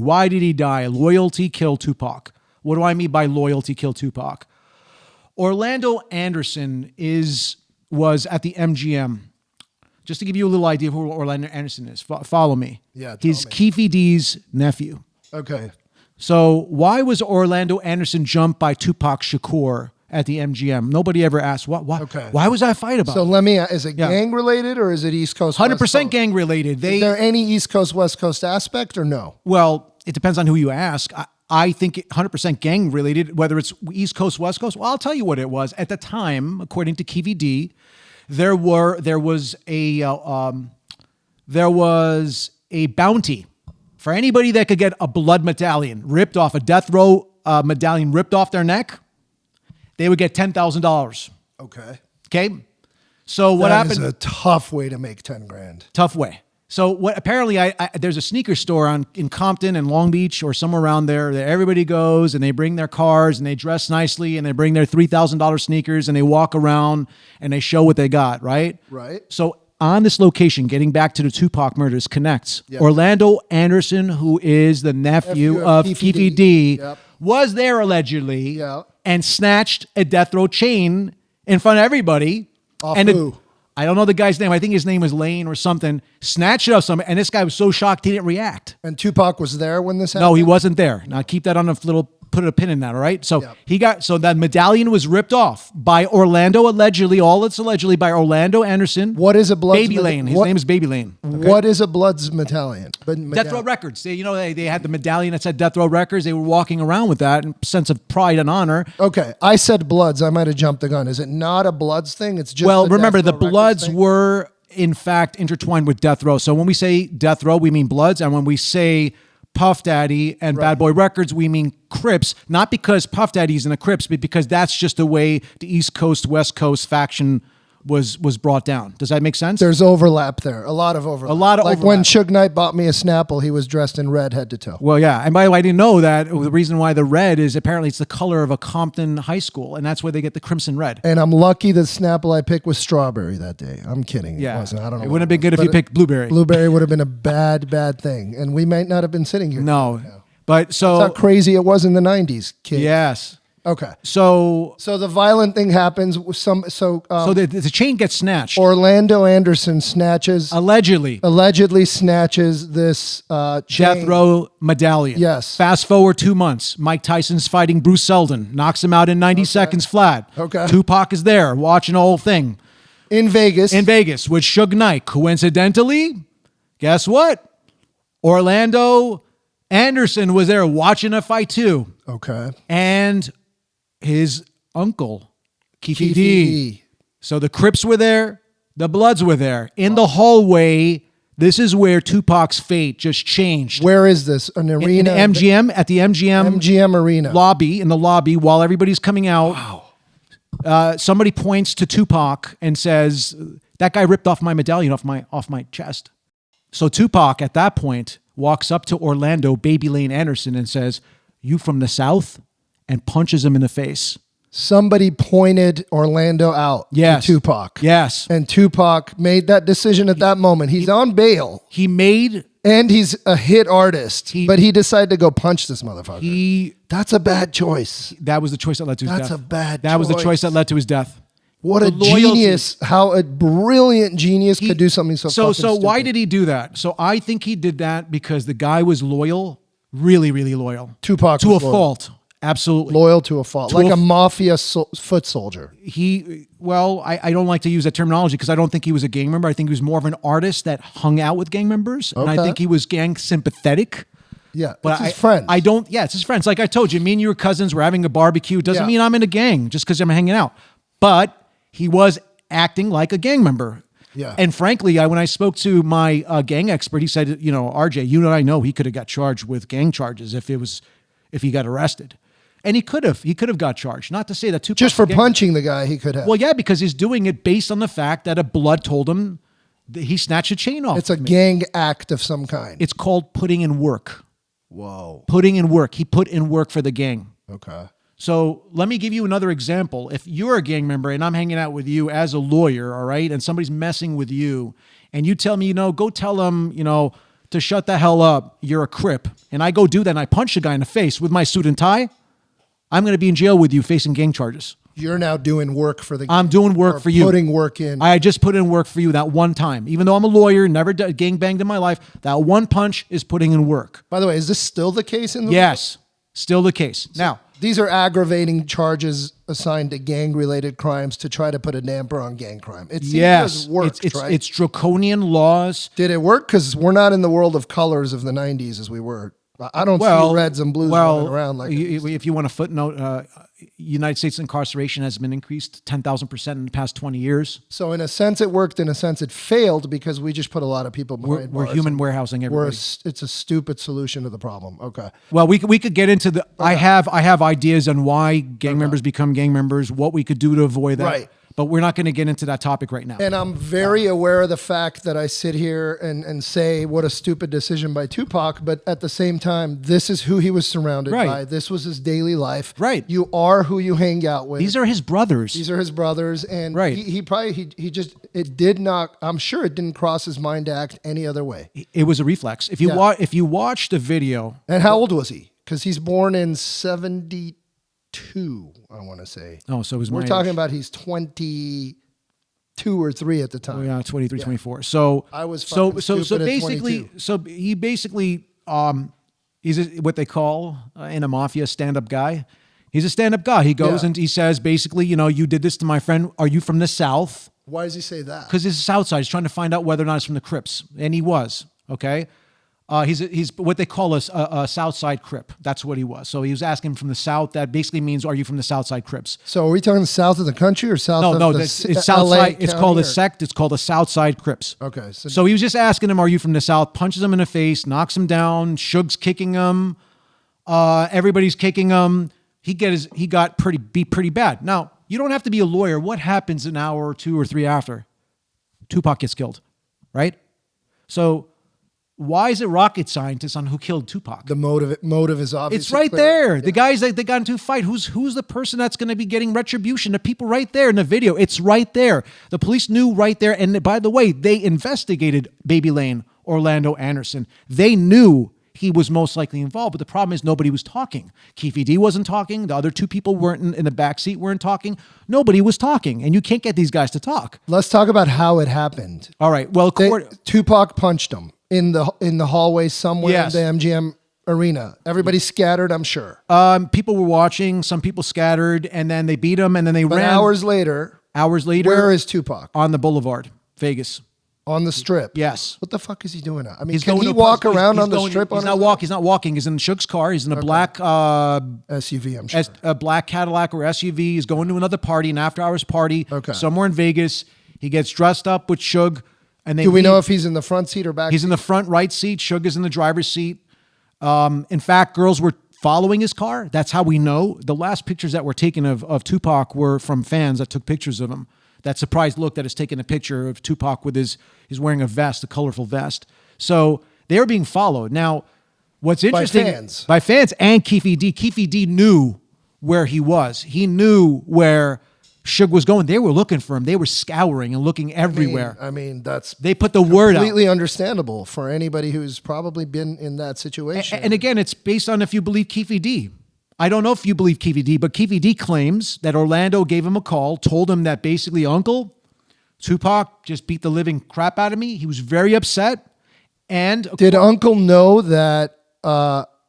Why did he die? Loyalty killed Tupac. What do I mean by loyalty killed Tupac? Orlando Anderson was at the MGM. Just to give you a little idea of who Orlando Anderson is. Follow me. Yeah, he's Keffe D's nephew. Okay. So why was Orlando Anderson jumped by Tupac Shakur at the MGM? Nobody ever asked, why was that fight about? So let me ask, is it gang related or is it East Coast, 100% gang related. Is there any East Coast, West Coast aspect or no? Well, it depends on who you ask. I think 100% gang related, whether it's East Coast, West Coast. Well, I'll tell you what it was. At the time, according to Keffe D, there was a bounty for anybody that could get a blood medallion ripped off, a death row medallion ripped off their neck. They would get $10,000. Okay. So what happened? That is a tough way to make 10 grand. Tough way. So what? Apparently, there's a sneaker store in Compton and Long Beach or somewhere around there that everybody goes and they bring their cars and they dress nicely and they bring their $3,000 sneakers and they walk around and they show what they got. Right. Right. So on this location, getting back to the Tupac murders, connects Orlando Anderson, who is the nephew of Keffe D, was there allegedly and snatched a death row chain in front of everybody. Off and who? I don't know the guy's name. I think his name was Lane or something. Snatched it off somebody, and this guy was so shocked he didn't react. And Tupac was there when this happened? No, he wasn't there. Now keep that on a little, put a pin in that, all right? So so that medallion was ripped off by Orlando, allegedly by Orlando Anderson. What is a Bloods Baby Lane. His name is Baby Lane. Okay? What is a Bloods medallion? Death Row Records. They had the medallion that said Death Row Records. They were walking around with that in sense of pride and honor. Okay, I said Bloods. I might have jumped the gun. Is it not a Bloods thing? It's just remember the Bloods were in fact intertwined with Death Row. So when we say Death Row, we mean Bloods, and when we say Puff Daddy and Bad Boy Records, we mean Crips, not because Puff Daddy's in the Crips, but because that's just the way the East Coast, West Coast faction was brought down. Does that make sense? There's overlap there. A lot of overlap. Like when Suge Knight bought me a Snapple, he was dressed in red head to toe. Well, yeah. And by the way, I didn't know that the reason why the red is apparently it's the color of a Compton high school, and that's where they get the crimson red. And I'm lucky the Snapple I picked was strawberry that day. I'm kidding. Yeah. It wasn't. I don't know. It wouldn't have been good if you picked blueberry. Blueberry would have been a bad thing. And we might not have been sitting here. No. Right now. But so that's how crazy it was in the 90s, kid. Yes. Okay. So the violent thing happens. So the chain gets snatched. Orlando Anderson allegedly snatches this chain. Death Row medallion. Yes. Fast forward 2 months. Mike Tyson's fighting Bruce Seldon, knocks him out in 90 seconds flat. Okay. Tupac is there watching the whole thing. In Vegas with Suge Knight. Coincidentally, guess what? Orlando Anderson was there watching a fight too. Okay. And his uncle, Keffe D. So the Crips were there, the Bloods were there. In the hallway, this is where Tupac's fate just changed. Where is this? An arena? In MGM, at the MGM arena. Lobby, in the lobby, while everybody's coming out. Wow. Somebody points to Tupac and says, that guy ripped off my medallion off my chest. So Tupac, at that point, walks up to Orlando, Baby Lane Anderson, and says, you from the South? And punches him in the face. Somebody pointed Orlando out to Tupac. Yes. And Tupac made that decision at that moment. He's on bail. And he's a hit artist. But he decided to go punch this motherfucker. That's a bad choice. That was the choice that led to his death. That's a bad choice. That was the choice that led to his death. What a genius. How a brilliant genius could do something so fucking stupid. So why did he do that? So I think he did that because the guy was loyal, really, really loyal. Tupac to a fault. Absolutely. Loyal to a fault. Like a mafia foot soldier. I don't like to use that terminology because I don't think he was a gang member. I think he was more of an artist that hung out with gang members. Okay. And I think he was gang sympathetic. Yeah, but it's his friends. It's his friends. Like I told you, me and you were cousins. We're having a barbecue. Doesn't mean I'm in a gang just because I'm hanging out. But he was acting like a gang member. Yeah. And frankly, when I spoke to my gang expert, he said, RJ, you and I know he could have got charged with gang charges if he got arrested. And he could have got charged. Not to say that Tupac just for punching the guy, he could have. Well, yeah, because he's doing it based on the fact that a Blood told him that he snatched a chain off. It's a gang act of some kind. It's called putting in work. Whoa. Putting in work. He put in work for the gang. Okay. So let me give you another example. If you're a gang member and I'm hanging out with you as a lawyer, all right, and somebody's messing with you, and you tell me, go tell them, to shut the hell up, you're a Crip, and I go do that and I punch a guy in the face with my suit and tie, I'm going to be in jail with you facing gang charges. You're now doing work for the gang. I'm doing work for you. Putting work in. I just put in work for you that one time. Even though I'm a lawyer, never gang banged in my life, that one punch is putting in work. By the way, is this still the case in the Yes, still the case. So now, these are aggravating charges assigned to gang-related crimes to try to put a damper on gang crime. It seems yes, to work, right? It's draconian laws. Did it work? Because we're not in the world of colors of the 90s as we were. I don't see reds and blues running around like if you want a footnote, United States incarceration has been increased 10,000% in the past 20 years. So in a sense it worked, in a sense it failed because we just put a lot of people behind We're human warehousing everybody. It's a stupid solution to the problem. Okay. Well, we could get into the, I have ideas on why gang members become gang members, what we could do to avoid that. Right. But we're not going to get into that topic right now. And I'm very aware of the fact that I sit here and say what a stupid decision by Tupac, but at the same time, this is who he was surrounded by. This was his daily life. Right. You are who you hang out with. These are his brothers. And he just, it did not, I'm sure it didn't cross his mind to act any other way. It was a reflex. If you watch the video. And how old was he? Because he's born in 72. I want to say. Oh, so it was we're talking about he's 22 or 3 at the time. Oh, yeah, 23, 24. So I was so basically 22. so he basically he's what they call in a mafia stand-up guy. He's a stand-up guy. He goes and he says basically, you did this to my friend. Are you from the South? Why does he say that? Because he's South Side. He's trying to find out whether or not it's from the Crips, and he was. Okay. He's what they call a South Side Crip. That's what he was. So he was asking from the South. That basically means, are you from the South Side Crips? So are we talking south of the country or south of the it's South Side. It's called a sect. It's called the South Side Crips. Okay. So he was just asking him, are you from the South? Punches him in the face, knocks him down. Suge's kicking him. Everybody's kicking him. He got beat pretty bad. Now, you don't have to be a lawyer. What happens an hour or 2 or 3 after? Tupac gets killed, right? So why is it rocket scientist on who killed Tupac? The motive is obvious. It's right there. Yeah. The guys that they got into a fight. Who's the person that's going to be getting retribution? The people right there in the video. It's right there. The police knew right there. And by the way, they investigated Baby Lane, Orlando Anderson. They knew he was most likely involved. But the problem is nobody was talking. Keffe D wasn't talking. The other 2 people weren't in the backseat weren't talking. Nobody was talking. And you can't get these guys to talk. Let's talk about how it happened. All right. Well, Tupac punched him in the hallway somewhere in the MGM arena. Everybody scattered, I'm sure. People were watching. Some people scattered, and then they beat him, and then they ran. Hours later, where is Tupac? On the boulevard, Vegas. On the strip? Yes. What the fuck is he doing now? I mean, can he walk around on the strip? He's not walking. He's in Suge's car. He's in a black SUV, I'm sure. A black Cadillac or SUV. He's going to another party, an after-hours party somewhere in Vegas. He gets dressed up with Suge. And do we know if he's in the front seat or back He's in the front right seat. Suge is in the driver's seat. In fact, girls were following his car. That's how we know. The last pictures that were taken of Tupac were from fans that took pictures of him. That surprised look that is taking a picture of Tupac with he's wearing a vest, a colorful vest. So they were being followed. Now, what's interesting by fans and Keffe D. Keffe D knew where he was. He knew where Suge was going. They were looking for him. They were scouring and looking everywhere. I mean they put the word out. Completely understandable for anybody who's probably been in that situation. And again, it's based on if you believe Keffe D. I don't know if you believe Keffe D, but Keffe D claims that Orlando gave him a call, told him that basically, Uncle, Tupac just beat the living crap out of me. He was very upset. And did Uncle know that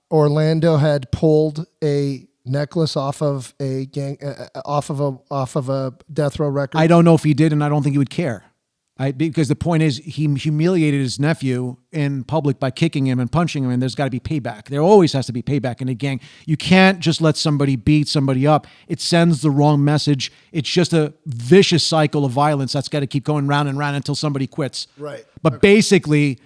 Orlando had pulled a necklace off of a death row record? I don't know if he did, and I don't think he would care. Because the point is, he humiliated his nephew in public by kicking him and punching him, and there's got to be payback. There always has to be payback in a gang. You can't just let somebody beat somebody up. It sends the wrong message. It's just a vicious cycle of violence that's got to keep going round and round until somebody quits. Right. But basically,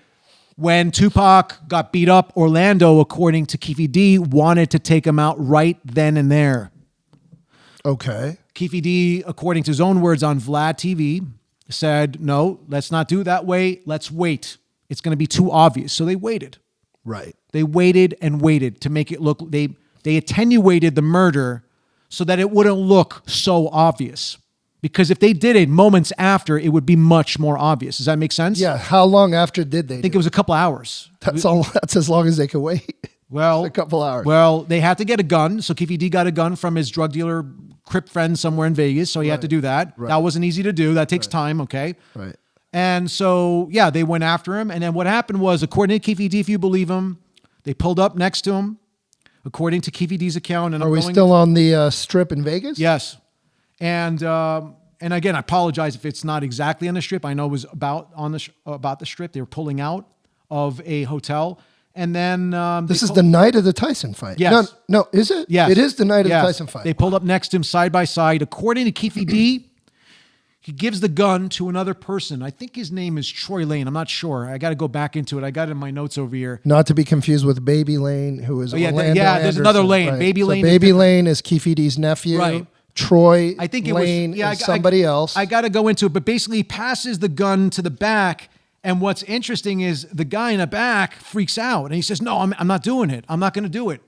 when Tupac got beat up, Orlando, according to Keffe D, wanted to take him out right then and there. Okay. Keffe D, according to his own words on Vlad TV, said, no, let's not do it that way. Let's wait. It's going to be too obvious. So they waited. Right. They waited and waited to make it look, they attenuated the murder so that it wouldn't look so obvious. Because if they did it moments after, it would be much more obvious. Does that make sense? Yeah. How long after did they? I think it was a couple hours. That's all. That's as long as they could wait. Well, a couple hours. Well, they had to get a gun. So Keffe D got a gun from his drug dealer Crip friend somewhere in Vegas. So he had to do that. Right. That wasn't easy to do. That takes time. Okay. Right. And so, yeah, they went after him. And then what happened was, according to Keffe D, if you believe him, they pulled up next to him, according to Keffe D's account. And are we still on the strip in Vegas? Yes. And again, I apologize if it's not exactly on the strip. I know it was about the strip. They were pulling out of a hotel. And then this is the night of the Tyson fight. Yes. No, is it? Yes. It is the night of the Tyson fight. They pulled up next to him side by side. According to Keffe D, he gives the gun to another person. I think his name is Troy Lane. I'm not sure. I got to go back into it. I got it in my notes over here. Not to be confused with Baby Lane, who is Orlando there's another Lane. Right. Baby Lane. Baby Lane is Keffe D's nephew. Right. Troy I think it Lane was, is somebody else. I got to go into it, but basically he passes the gun to the back. And what's interesting is the guy in the back freaks out and he says, no, I'm not doing it. I'm not going to do it.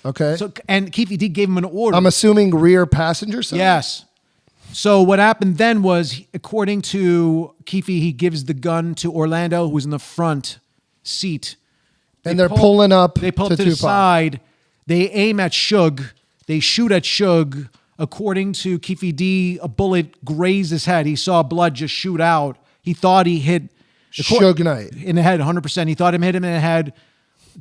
Okay. So, and Keffe D gave him an order. I'm assuming rear passenger side? Yes. So what happened then was, according to Keffe, he gives the gun to Orlando, who's in the front seat. And they're pulling up to the side. They aim at Suge. They shoot at Suge. According to Keffe D, a bullet grazed his head. He saw blood just shoot out. He thought he hit Suge Knight in the head, 100%. He thought him hit him in the head.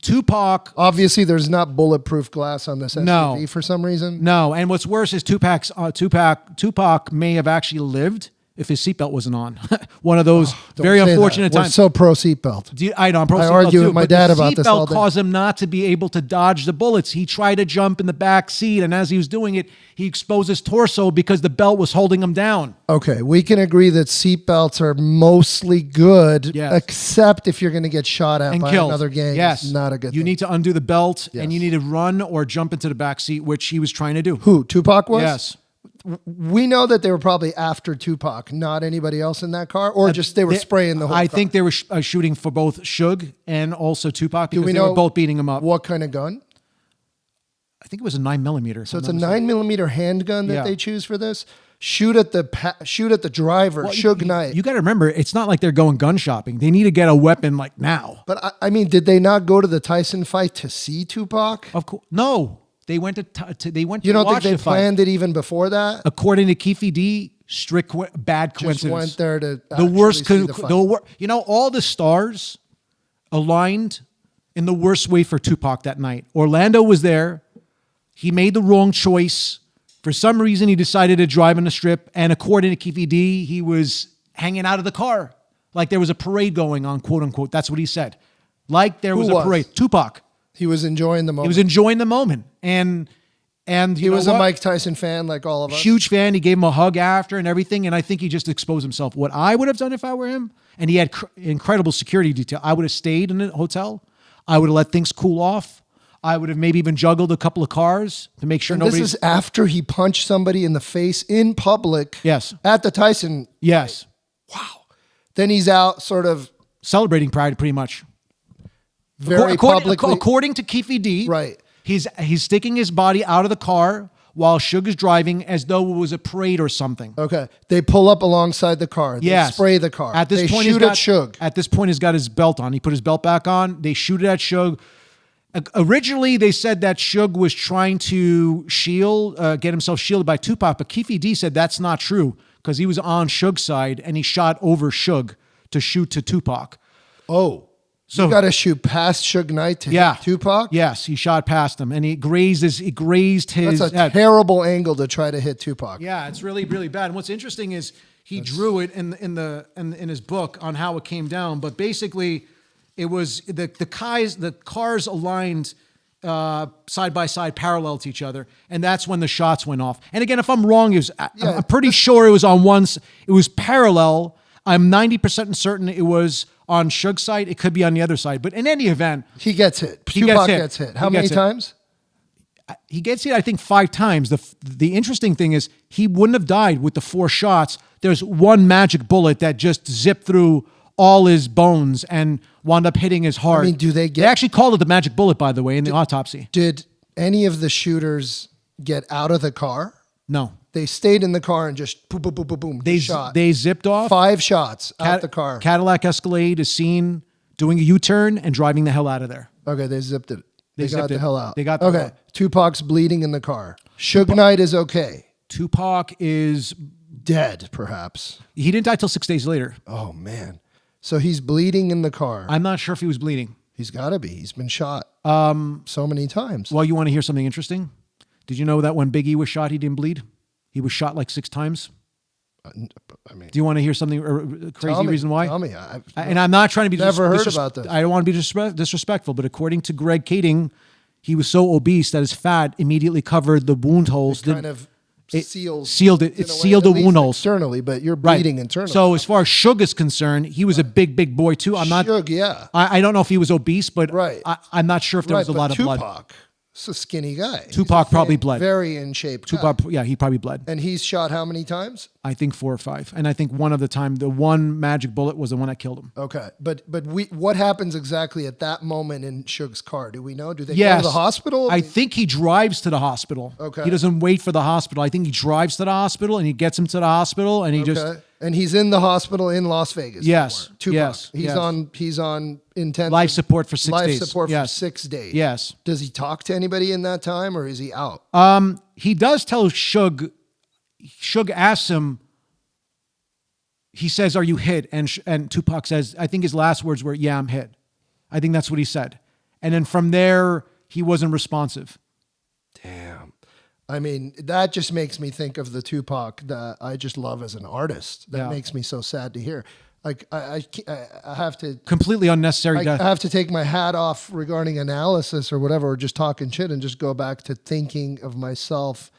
Tupac. Obviously, there's not bulletproof glass on this SUV for some reason. No, and what's worse is Tupac may have actually lived if his seatbelt wasn't on. One of those very unfortunate times. We're so pro seatbelt. I know, I'm pro seatbelt. I argue with my dad about this all day. The seatbelt caused him not to be able to dodge the bullets. He tried to jump in the back seat, and as he was doing it, he exposed his torso because the belt was holding him down. Okay, we can agree that seatbelts are mostly good, except if you're going to get shot at by another gang. Yes. It's not a good thing. You need to undo the belt, and you need to run or jump into the back seat, which he was trying to do. Who, Tupac was? Yes. We know that they were probably after Tupac, not anybody else in that car, or just they were spraying the whole car. I think they were shooting for both Suge and also Tupac because they were both beating him up. What kind of gun? I think it was a 9mm. So it's a 9mm handgun that they choose for this? Shoot at the driver, Suge Knight. You got to remember, it's not like they're going gun shopping. They need to get a weapon like now. But I mean, did they not go to the Tyson fight to see Tupac? Of course, no. They went to they went. You to don't watch think they planned it even before that? According to Keffe D, bad coincidence. Just went there to the worst. You know, all the stars aligned in the worst way for Tupac that night. Orlando was there. He made the wrong choice. For some reason, he decided to drive on the strip. And according to Keffe D, he was hanging out of the car like there was a parade going on, quote unquote. That's what he said. Like there was a parade. Tupac. He was enjoying the moment. He was enjoying the moment. And he was a Mike Tyson fan like all of us. Huge fan. He gave him a hug after and everything. And I think he just exposed himself. What I would have done if I were him, and he had incredible security detail, I would have stayed in the hotel. I would have let things cool off. I would have maybe even juggled a couple of cars to make sure nobody. This is after he punched somebody in the face in public. Yes. At the Tyson. Yes. Wow. Then he's out sort of. Celebrating Pride pretty much. Very publicly. According to Keffe D, right. He's sticking his body out of the car while Suge is driving as though it was a parade or something. Okay. They pull up alongside the car. They spray the car. At this point, shoot at Suge. At this point, he's got his belt on. He put his belt back on. They shoot it at Suge. Originally, they said that Suge was trying to get himself shielded by Tupac, but Keffe D said that's not true because he was on Suge's side and he shot over Suge to shoot to Tupac. Oh. So you got to shoot past Suge Knight to hit Tupac? Yes, he shot past him and he grazed his That's a head. Terrible angle to try to hit Tupac. Yeah, it's really, really bad. And what's interesting is he drew it in his book on how it came down, but basically it was the cars aligned side by side, parallel to each other, and that's when the shots went off. And again, if I'm wrong, I'm pretty sure it was on it was parallel. I'm 90% certain it was on Suge's side. It could be on the other side. But in any event, he gets hit. Tupac gets hit. How many times? He gets hit, I think, 5 times. The interesting thing is he wouldn't have died with the 4 shots. There's one magic bullet that just zipped through all his bones and wound up hitting his heart. I mean, they actually called it the magic bullet, by the way, in the autopsy. Did any of the shooters get out of the car? No. They stayed in the car and just boom, boom, boom, boom, boom. They zipped off. 5 shots out the car. Cadillac Escalade is seen doing a U-turn and driving the hell out of there. Okay, they zipped it. They got the hell out. They got the hell out. Tupac's bleeding in the car. Suge Knight is okay. Tupac is dead, perhaps. He didn't die till 6 days later. Oh, man. So he's bleeding in the car. I'm not sure if he was bleeding. He's got to be. He's been shot so many times. Well, you want to hear something interesting? Did you know that when Biggie was shot, he didn't bleed? He was shot like 6 times. I mean, do you want to hear something crazy reason why? Tell me. And I'm not trying to be never heard about this. I don't want to be disrespectful, but according to Greg Kading, he was so obese that his fat immediately covered the wound holes. It sealed it. It sealed the wound holes externally, but you're bleeding internally. So as far as Suge is concerned, he was a big boy too. I'm not. Suge, yeah. I don't know if he was obese, but I'm not sure if there was a lot of blood. Tupac, it's a skinny guy. Tupac probably bled. Very in shape. Tupac, yeah, he probably bled. And he's shot how many times? I think 4 or 5. And I think one of the time, the one magic bullet was the one that killed him. Okay, but what happens exactly at that moment in Suge's car? Do we know? Do they go to the hospital? I think he drives to the hospital. Okay, he doesn't wait for the hospital. I think he drives to the hospital and he gets him to the hospital and he just. And he's in the hospital in Las Vegas. Yes. Tupac. Yes. He's on intensive life support for 6 days. Life support for 6 days. Yes. Does he talk to anybody in that time or is he out? He does tell Suge. Suge asks him. He says, "Are you hit?" And Tupac says, I think his last words were, "Yeah, I'm hit." I think that's what he said. And then from there, he wasn't responsive. Damn. I mean, that just makes me think of the Tupac that I just love as an artist. That makes me so sad to hear. Like I have to completely unnecessary death. I have to take my hat off regarding analysis or whatever, or just talking shit and just go back to thinking of myself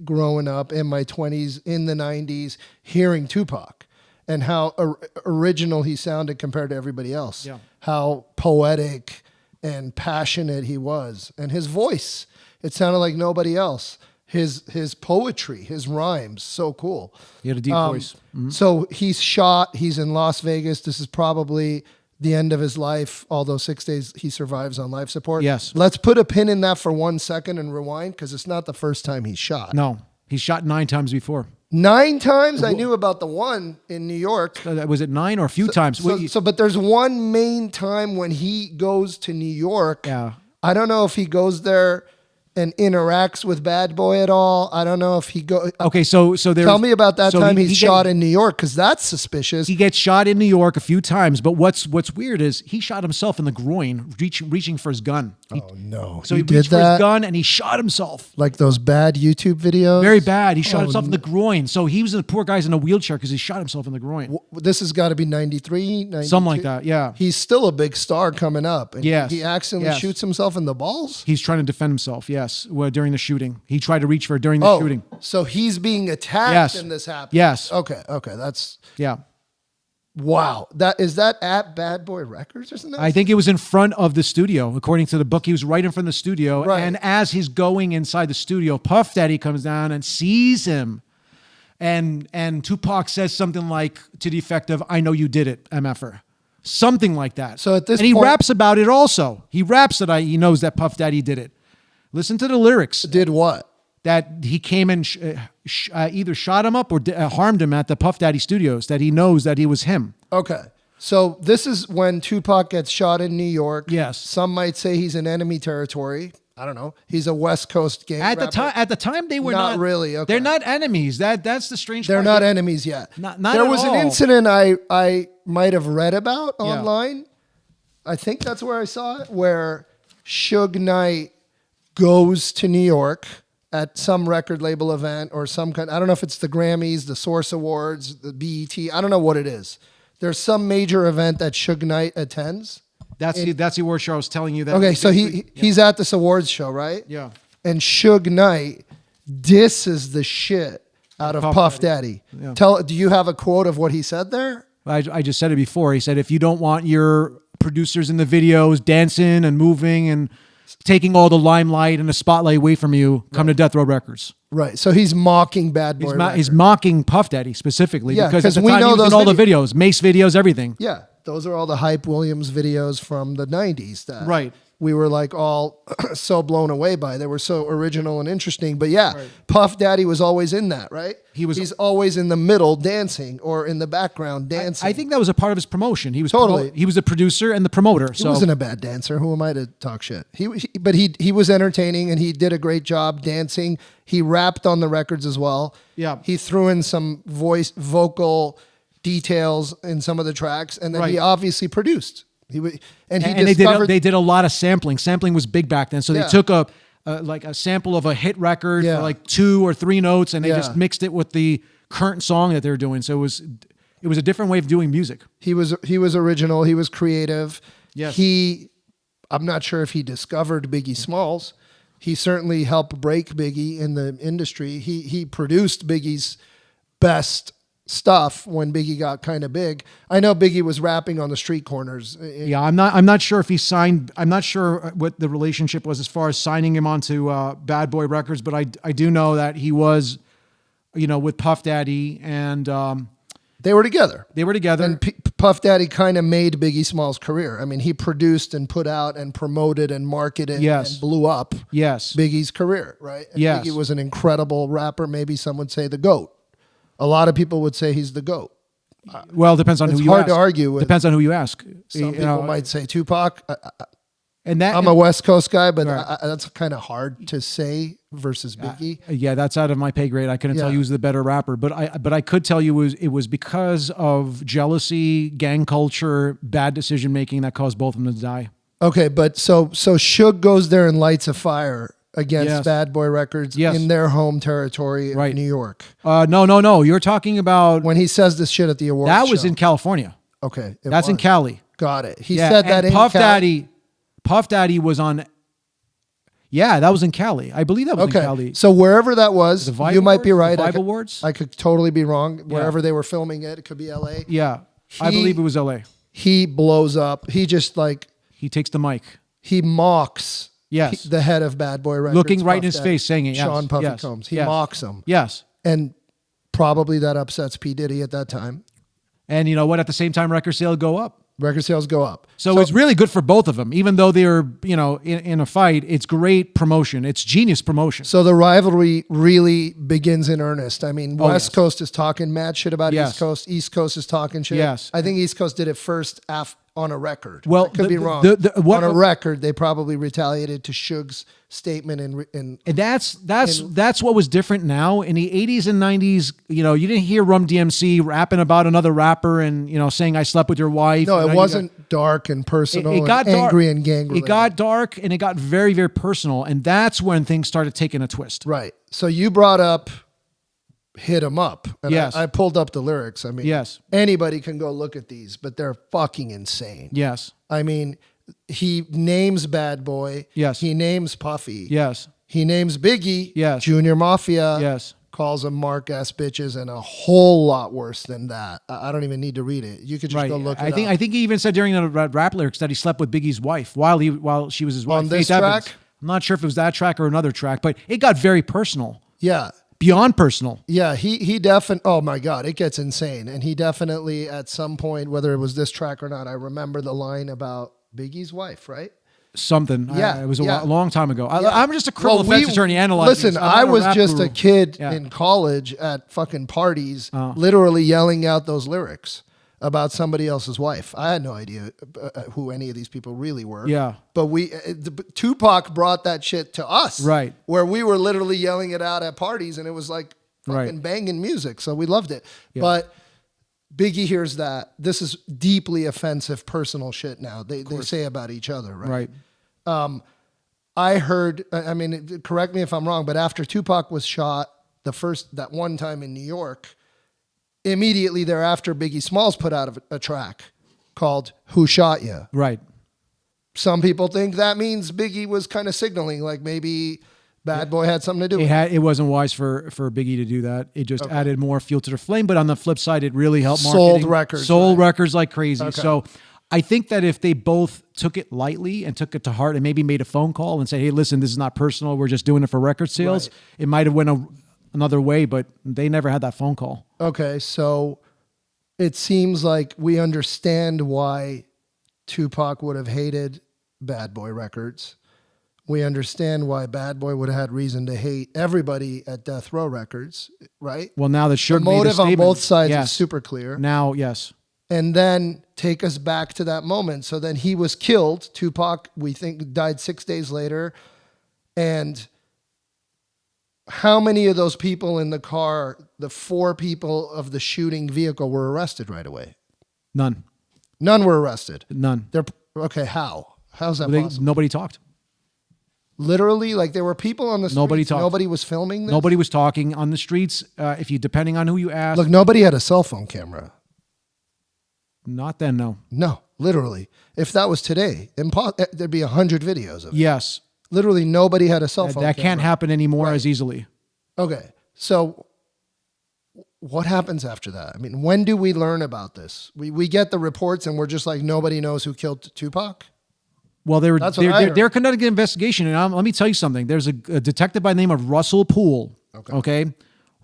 growing up in my 20s, in the 90s, hearing Tupac and how original he sounded compared to everybody else. Yeah. How poetic and passionate he was, and his voice. It sounded like nobody else. His poetry, his rhymes, so cool. He had a deep voice. Mm-hmm. So he's shot. He's in Las Vegas. This is probably the end of his life, although 6 days he survives on life support. Yes. Let's put a pin in that for 1 second and rewind, because it's not the first time he's shot. No, he's shot 9 times before. 9 times? I knew about the one in New York. Was it 9 or a few times? But there's one main time when he goes to New York. Yeah. I don't know if he goes there and interacts with Bad Boy at all. I don't know if he go. Okay, so tell me about that time he's shot in New York, because that's suspicious. He gets shot in New York a few times, but what's weird is he shot himself in the groin, reaching for his gun. Oh no! So he reached for his gun and he shot himself. Like those bad YouTube videos. Very bad. He shot himself in the groin. So he was the poor guy's in a wheelchair because he shot himself in the groin. This has got to be 93, 92? Something like that. Yeah. He's still a big star coming up. And yes. He accidentally shoots himself in the balls. He's trying to defend himself. Yes. During the shooting, he tried to reach for it during the shooting. So he's being attacked and this happened. Yes. Okay. That's yeah. Wow. Is that at Bad Boy Records or something? I think it was in front of the studio. According to the book, he was right in front of the studio. Right. And as he's going inside the studio, Puff Daddy comes down and sees him. And Tupac says something like to the effect of, "I know you did it, MFer." Something like that. So at this and he point, raps about it also. He raps that he knows that Puff Daddy did it. Listen to the lyrics. Did what? That he came and either shot him up or harmed him at the Puff Daddy studios, that he knows that he was him. Okay. So this is when Tupac gets shot in New York. Yes. Some might say he's in enemy territory. I don't know. He's a West Coast gang rapper. At the time, they were not really. Okay. They're not enemies. That's the strange part. They're not enemies yet. Not there at was all. an incident I might have read about online. I think that's where I saw it, where Suge Knight goes to New York at some record label event or some kind. I don't know if it's the Grammys, the Source Awards, the BET. I don't know what it is. There's some major event that Suge Knight attends. That's the award show I was telling you that. Okay, so he's at this awards show, right? Yeah. And Suge Knight disses the shit out of Puff Daddy. Yeah. Do you have a quote of what he said there? I just said it before. He said, "If you don't want your producers in the videos dancing and moving and taking all the limelight and the spotlight away from you, come to Death Row Records." Right. So he's mocking Bad Boy. He's mocking Puff Daddy specifically because at the we time know he was those in all the videos, Mace videos, everything. Yeah. Those are all the Hype Williams videos from the 90s. Right. we were like all so blown away by. They were so original and interesting. But yeah, Puff Daddy was always in that, right? He's always in the middle dancing or in the background dancing. I think that was a part of his promotion. He was Totally. he was the producer and the promoter. He wasn't a bad dancer. Who am I to talk shit? But he was entertaining and he did a great job dancing. He rapped on the records as well. Yeah. He threw in some vocal details in some of the tracks, and then he obviously produced. They did a lot of sampling. Sampling was big back then. So they took a sample of a hit record for like 2 or 3 notes, and they just mixed it with the current song that they were doing. So it was a different way of doing music. He was original. He was creative. Yes. I'm not sure if he discovered Biggie Smalls. He certainly helped break Biggie in the industry. He produced Biggie's best stuff when Biggie got kind of big. I know Biggie was rapping on the street corners. Yeah, I'm not sure if he signed. I'm not sure what the relationship was as far as signing him onto Bad Boy Records, but I do know that he was, with Puff Daddy, and they were together. And Puff Daddy kind of made Biggie Smalls' career. I mean, he produced and put out and promoted and marketed and blew up Biggie's career, right? And Biggie was an incredible rapper. Maybe some would say the GOAT. A lot of people would say he's the GOAT. Well, it depends on who you ask. It's hard to argue with. Depends on who you ask. Some people might say Tupac. I'm a West Coast guy, but that's kind of hard to say versus Biggie. Yeah, that's out of my pay grade. I couldn't tell you who's the better rapper, but I could tell you it was because of jealousy, gang culture, bad decision making that caused both of them to die. Okay, but so Suge goes there and lights a fire against Bad Boy Records in their home territory of New York. No. You're talking about when he says this shit at the awards That was show. in California. Okay. That's in Cali. Got it. He said that in Cali. Puff Daddy was on... Yeah, that was in Cali. I believe that was in Cali. So wherever that was, you might be right. Vibe Awards? I could totally be wrong. Wherever they were filming it could be LA. Yeah. I believe it was LA. He blows up. He just He takes the mic. He mocks... Yes. The head of Bad Boy Records. Looking right in his face, saying it. Sean Puffy Combs. He mocks him. Yes. And probably that upsets P. Diddy at that time. And you know what? At the same time, record sales go up. Record sales go up. So it's really good for both of them. Even though they're, in a fight, it's great promotion. It's genius promotion. So the rivalry really begins in earnest. I mean, West Coast is talking mad shit about East Coast. East Coast is talking shit. Yes. I think East Coast did it first on a record. Well, I could be wrong. On a record, they probably retaliated to Suge's statement and that's what was different now. In the 80s and 90s, you didn't hear Rum DMC rapping about another rapper and saying I slept with your wife. No, it wasn't dark and personal. It got angry and gang related. It got dark and it got very, very personal, and that's when things started taking a twist. Right. So you brought up Hit 'Em Up. And I pulled up the lyrics. I mean, anybody can go look at these, but they're fucking insane. Yes. I mean, he names Bad Boy. Yes. He names Puffy. Yes. He names Biggie. Yes. Junior Mafia. Yes. Calls them mark ass bitches, and a whole lot worse than that. I don't even need to read it. You could just go look it up. I think he even said during the rap lyrics that he slept with Biggie's wife while she was his wife. On this track? I'm not sure if it was that track or another track, but it got very personal. Yeah. Beyond personal. Yeah, he definitely, oh my God, it gets insane. And he definitely, at some point, whether it was this track or not, I remember the line about Biggie's wife, right? Something. Yeah. It was a long time ago. I'm just a criminal defense attorney analyzing. Listen, I was just a kid in college at fucking parties, literally yelling out those lyrics about somebody else's wife. I had no idea who any of these people really were. Yeah. But Tupac brought that shit to us. Right. Where we were literally yelling it out at parties, and it was like fucking banging music. So we loved it. Yeah. But Biggie hears that. This is deeply offensive personal shit now. They say about each other, right? Right. I heard, I mean, correct me if I'm wrong, but after Tupac was shot that one time in New York, immediately thereafter, Biggie Smalls put out a track called Who Shot Ya? Right. Some people think that means Biggie was kind of signaling like maybe Bad Boy had something to do with it. It wasn't wise for Biggie to do that. It just added more fuel to the flame. But on the flip side, it really helped marketing. Sold records like crazy. Okay. So I think that if they both took it lightly and took it to heart and maybe made a phone call and said, hey, listen, this is not personal. We're just doing it for record sales. Right. It might have went another way, but they never had that phone call. Okay, so it seems like we understand why Tupac would have hated Bad Boy Records. We understand why Bad Boy would have had reason to hate everybody at Death Row Records, right? Well, now that The Suge made a motive on statement, both sides yes. is super clear. Now, yes. And then take us back to that moment. So then he was killed. Tupac, we think, died 6 days later. And how many of those people in the car, the 4 people of the shooting vehicle, were arrested right away? None. None were arrested. None. Okay, how? How's that possible? Nobody talked. Literally, like there were people on the streets. Nobody talked. Nobody was filming this? Nobody was talking on the streets. If you, depending on who you ask. Look, nobody had a cell phone camera. Not then, no. No, literally. If that was today, there'd be 100 videos of it. Yes. Literally, nobody had a cell phone That camera. can't happen anymore Right. as easily. Okay, so what happens after that? I mean, when do we learn about this? We get the reports and we're just like, nobody knows who killed Tupac? Well, That's what I heard. they're conducting an investigation, and let me tell you something. There's a detective by the name of Russell Poole. Okay,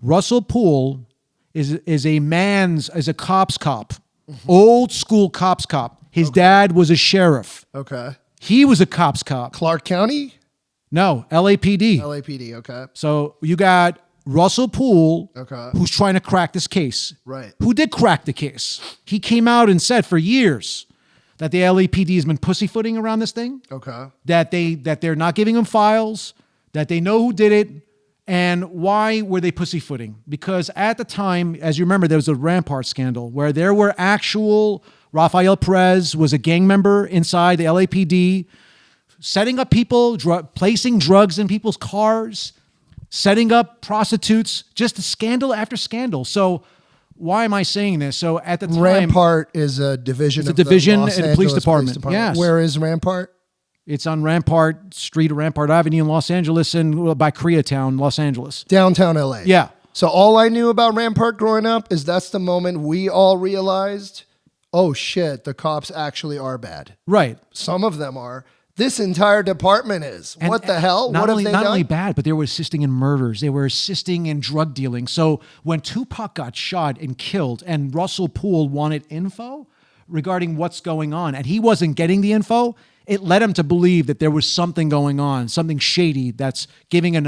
Russell Poole is a cop's cop, old school cop's cop. His dad was a sheriff. Okay. He was a cop's cop. Clark County? No, LAPD. LAPD, okay. So you got Russell Poole, Okay. who's trying to crack this case. Right. Who did crack the case? He came out and said for years that the LAPD has been pussyfooting around this thing. Okay. That they're not giving them files, that they know who did it, and why were they pussyfooting? Because at the time, as you remember, there was a Rampart scandal where there were actual Rafael Perez was a gang member inside the LAPD, setting up people, placing drugs in people's cars, setting up prostitutes, just scandal after scandal. So why am I saying this? So at the time, Rampart is a division it's a of the division Los in the Angeles police department. Yes. Where is Rampart? it's on Rampart Street, Rampart Avenue in Los Angeles, and by Koreatown, Los Angeles. Downtown LA. Yeah. So all I knew about Rampart growing up is that's the moment we all realized, oh shit, the cops actually are bad. Right. Some of them are. This entire department is. What the hell? What have they Not done? only bad, but they were assisting in murders. They were assisting in drug dealing. So when Tupac got shot and killed and Russell Poole wanted info regarding what's going on and he wasn't getting the info, it led him to believe that there was something going on, something shady that's giving him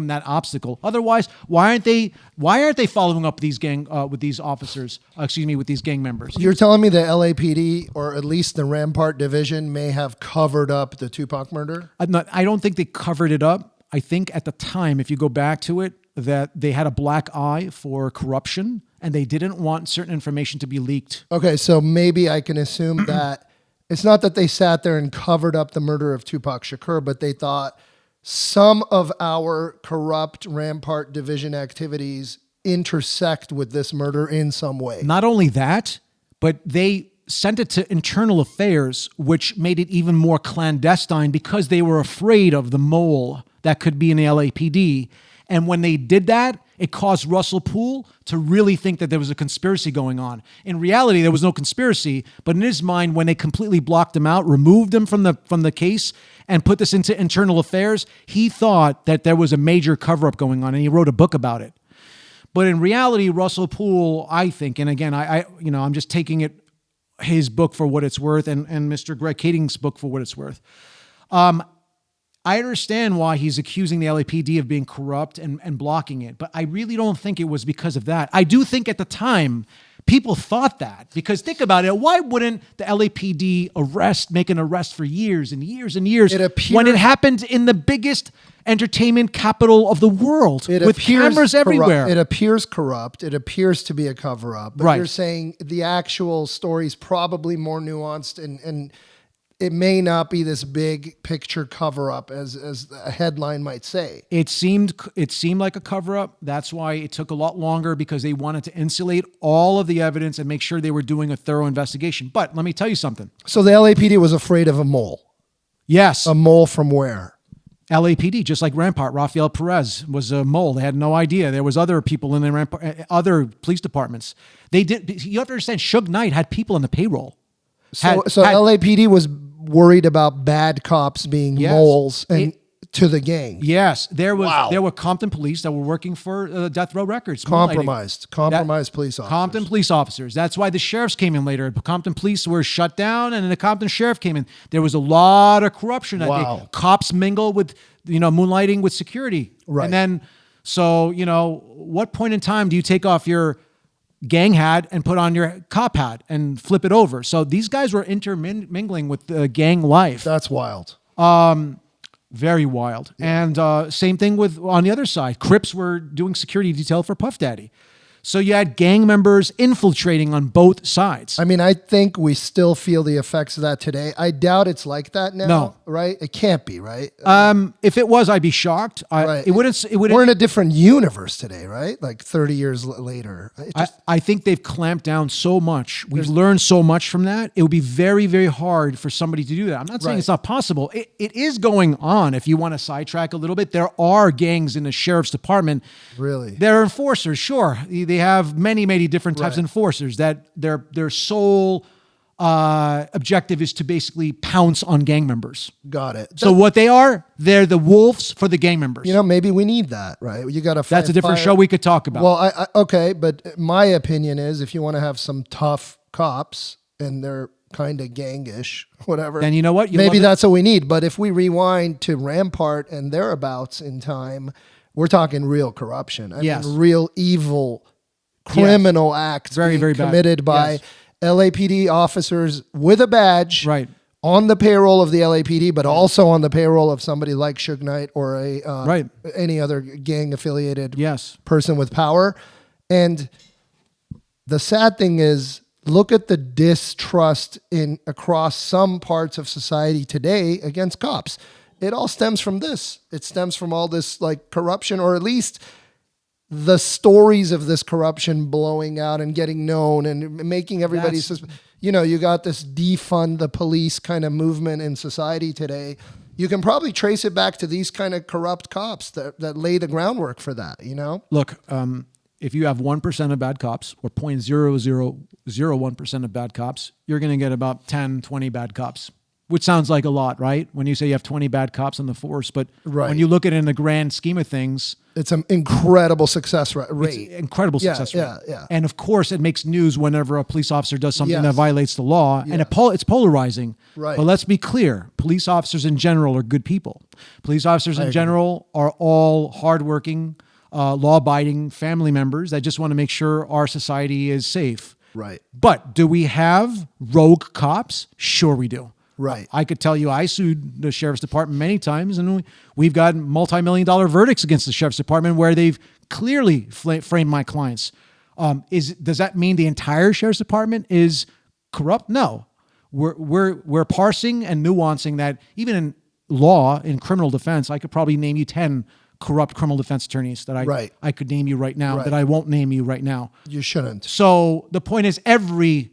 that obstacle. Otherwise, why aren't they following up these with these officers? With these gang members. You're telling me the LAPD, or at least the Rampart division, may have covered up the Tupac murder? I don't think they covered it up. I think at the time, if you go back to it, that they had a black eye for corruption and they didn't want certain information to be leaked. Okay, so maybe I can assume that it's not that they sat there and covered up the murder of Tupac Shakur, but they thought some of our corrupt Rampart division activities intersect with this murder in some way. Not only that, but they sent it to Internal Affairs, which made it even more clandestine because they were afraid of the mole that could be in the LAPD. And when they did that, it caused Russell Poole to really think that there was a conspiracy going on. In reality, there was no conspiracy, but in his mind, when they completely blocked him out, removed him from the case, and put this into Internal Affairs, he thought that there was a major cover-up going on, and he wrote a book about it. But in reality, Russell Poole, I think, and again, I'm just taking his book for what it's worth, and Mr. Greg Kading's book for what it's worth. I understand why he's accusing the LAPD of being corrupt and blocking it, but I really don't think it was because of that. I do think at the time, people thought that, because think about it. Why wouldn't the LAPD make an arrest for years and years and years when it happened in the biggest entertainment capital of the world with cameras everywhere? It appears corrupt. It appears to be a cover-up. But you're saying the actual story's probably more nuanced and it may not be this big picture cover-up as a headline might say. It seemed like a cover-up. That's why it took a lot longer, because they wanted to insulate all of the evidence and make sure they were doing a thorough investigation. But let me tell you something. So the LAPD was afraid of a mole. Yes. A mole from where? LAPD, just like Rampart. Rafael Perez was a mole. They had no idea. There was other people in the Rampart, other police departments. They did. You have to understand, Suge Knight had people on the payroll. So LAPD was worried about bad cops being moles, and to the gang. Yes, there Wow. were Compton police that were working for Death Row Records. Compromised police officers. Compton police officers. That's why the sheriffs came in later. The Compton police were shut down, and then the Compton sheriff came in. There was a lot of corruption. Wow. Cops mingle with, moonlighting with security. Right. And then, so, what point in time do you take off your gang hat and put on your cop hat and flip it over? So these guys were intermingling with gang life. That's wild. Very wild. And same thing on the other side. Crips were doing security detail for Puff Daddy. So you had gang members infiltrating on both sides. I mean, I think we still feel the effects of that today. I doubt it's like that now. No. Right? It can't be, right? If it was, I'd be shocked. Right. It wouldn't. We're in a different universe today, right? Like 30 years later. I think they've clamped down so much. We've learned so much from that. It would be very, very hard for somebody to do that. I'm not saying it's not possible. It is going on. If you want to sidetrack a little bit, there are gangs in the sheriff's department. Really? They're enforcers, sure. They have many, many different types of enforcers that their sole objective is to basically pounce on gang members. Got it. So what they are, they're the wolves for the gang members. Maybe we need that, right? You got to. That's a different show we could talk about. Well, okay, but my opinion is, if you want to have some tough cops and they're kind of gangish, whatever, then you know what? Maybe that's what we need. But if we rewind to Rampart and thereabouts in time, we're talking real corruption. I mean, real evil, criminal acts very, very committed by LAPD officers with a badge, right, on the payroll of the LAPD, but also on the payroll of somebody like Suge Knight or any other gang affiliated person with power. And the sad thing is, look at the distrust across some parts of society today against cops. It all stems from this. It stems from all this like corruption, or at least the stories of this corruption blowing out and getting known and making everybody, you got this defund the police kind of movement in society today. You can probably trace it back to these kind of corrupt cops that lay the groundwork for that, Look, if you have 1% of bad cops or 0.0001% of bad cops, you're going to get about 10, 20 bad cops, which sounds like a lot, right? When you say you have 20 bad cops on the force, but when you look at it in the grand scheme of things, it's an incredible success rate. Incredible success rate. Yeah. And of course, it makes news whenever a police officer does something that violates the law, and it's polarizing. Right. But let's be clear: police officers in general are good people. Police officers in general are all hardworking, law-abiding family members that just want to make sure our society is safe. Right. But do we have rogue cops? Sure, we do. Right. I could tell you I sued the sheriff's department many times, and we've got multi-million-dollar verdicts against the sheriff's department where they've clearly framed my clients. Does that mean the entire sheriff's department is corrupt? No. We're parsing and nuancing that. Even in law, in criminal defense, I could probably name you 10 corrupt criminal defense attorneys that I could name you right now, that I won't name you right now. You shouldn't. So the point is, every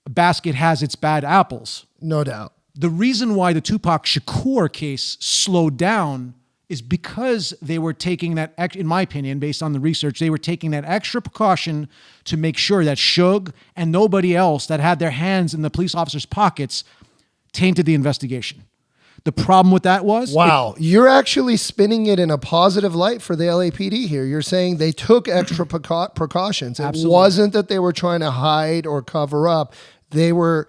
basket has its bad apples. No doubt. The reason why the Tupac Shakur case slowed down is because they were taking that, in my opinion, based on the research, they were taking that extra precaution to make sure that Suge and nobody else that had their hands in the police officers' pockets tainted the investigation. The problem with that was... Wow. You're actually spinning it in a positive light for the LAPD here. You're saying they took extra precautions. It wasn't that they were trying to hide or cover up. They were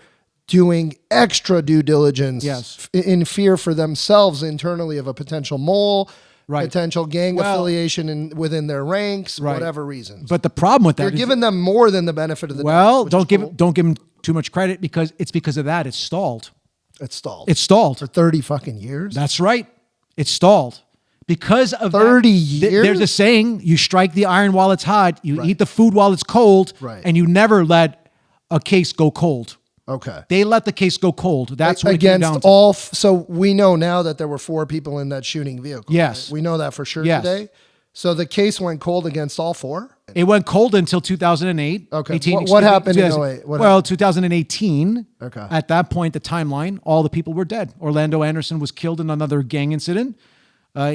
doing extra due diligence in fear for themselves internally of a potential mole, potential gang affiliation within their ranks, whatever reasons. But the problem with that is you're giving them more than the benefit of the doubt. Well, don't give them too much credit, because of that it's stalled. It's stalled. It's stalled for 30 fucking years. That's right. It's stalled because of 30 years. There's a saying: you strike the iron while it's hot, you eat the food while it's cold, and you never let a case go cold. Okay. They let the case go cold. That's what against it came down to. all. So we know now that there were 4 people in that shooting vehicle. Yes. Right? We know that for sure today. So the case went cold against all 4? It went cold until 2008. Okay. What happened in 08? Well, 2018. Okay. At that point, the timeline, all the people were dead. Orlando Anderson was killed in another gang incident.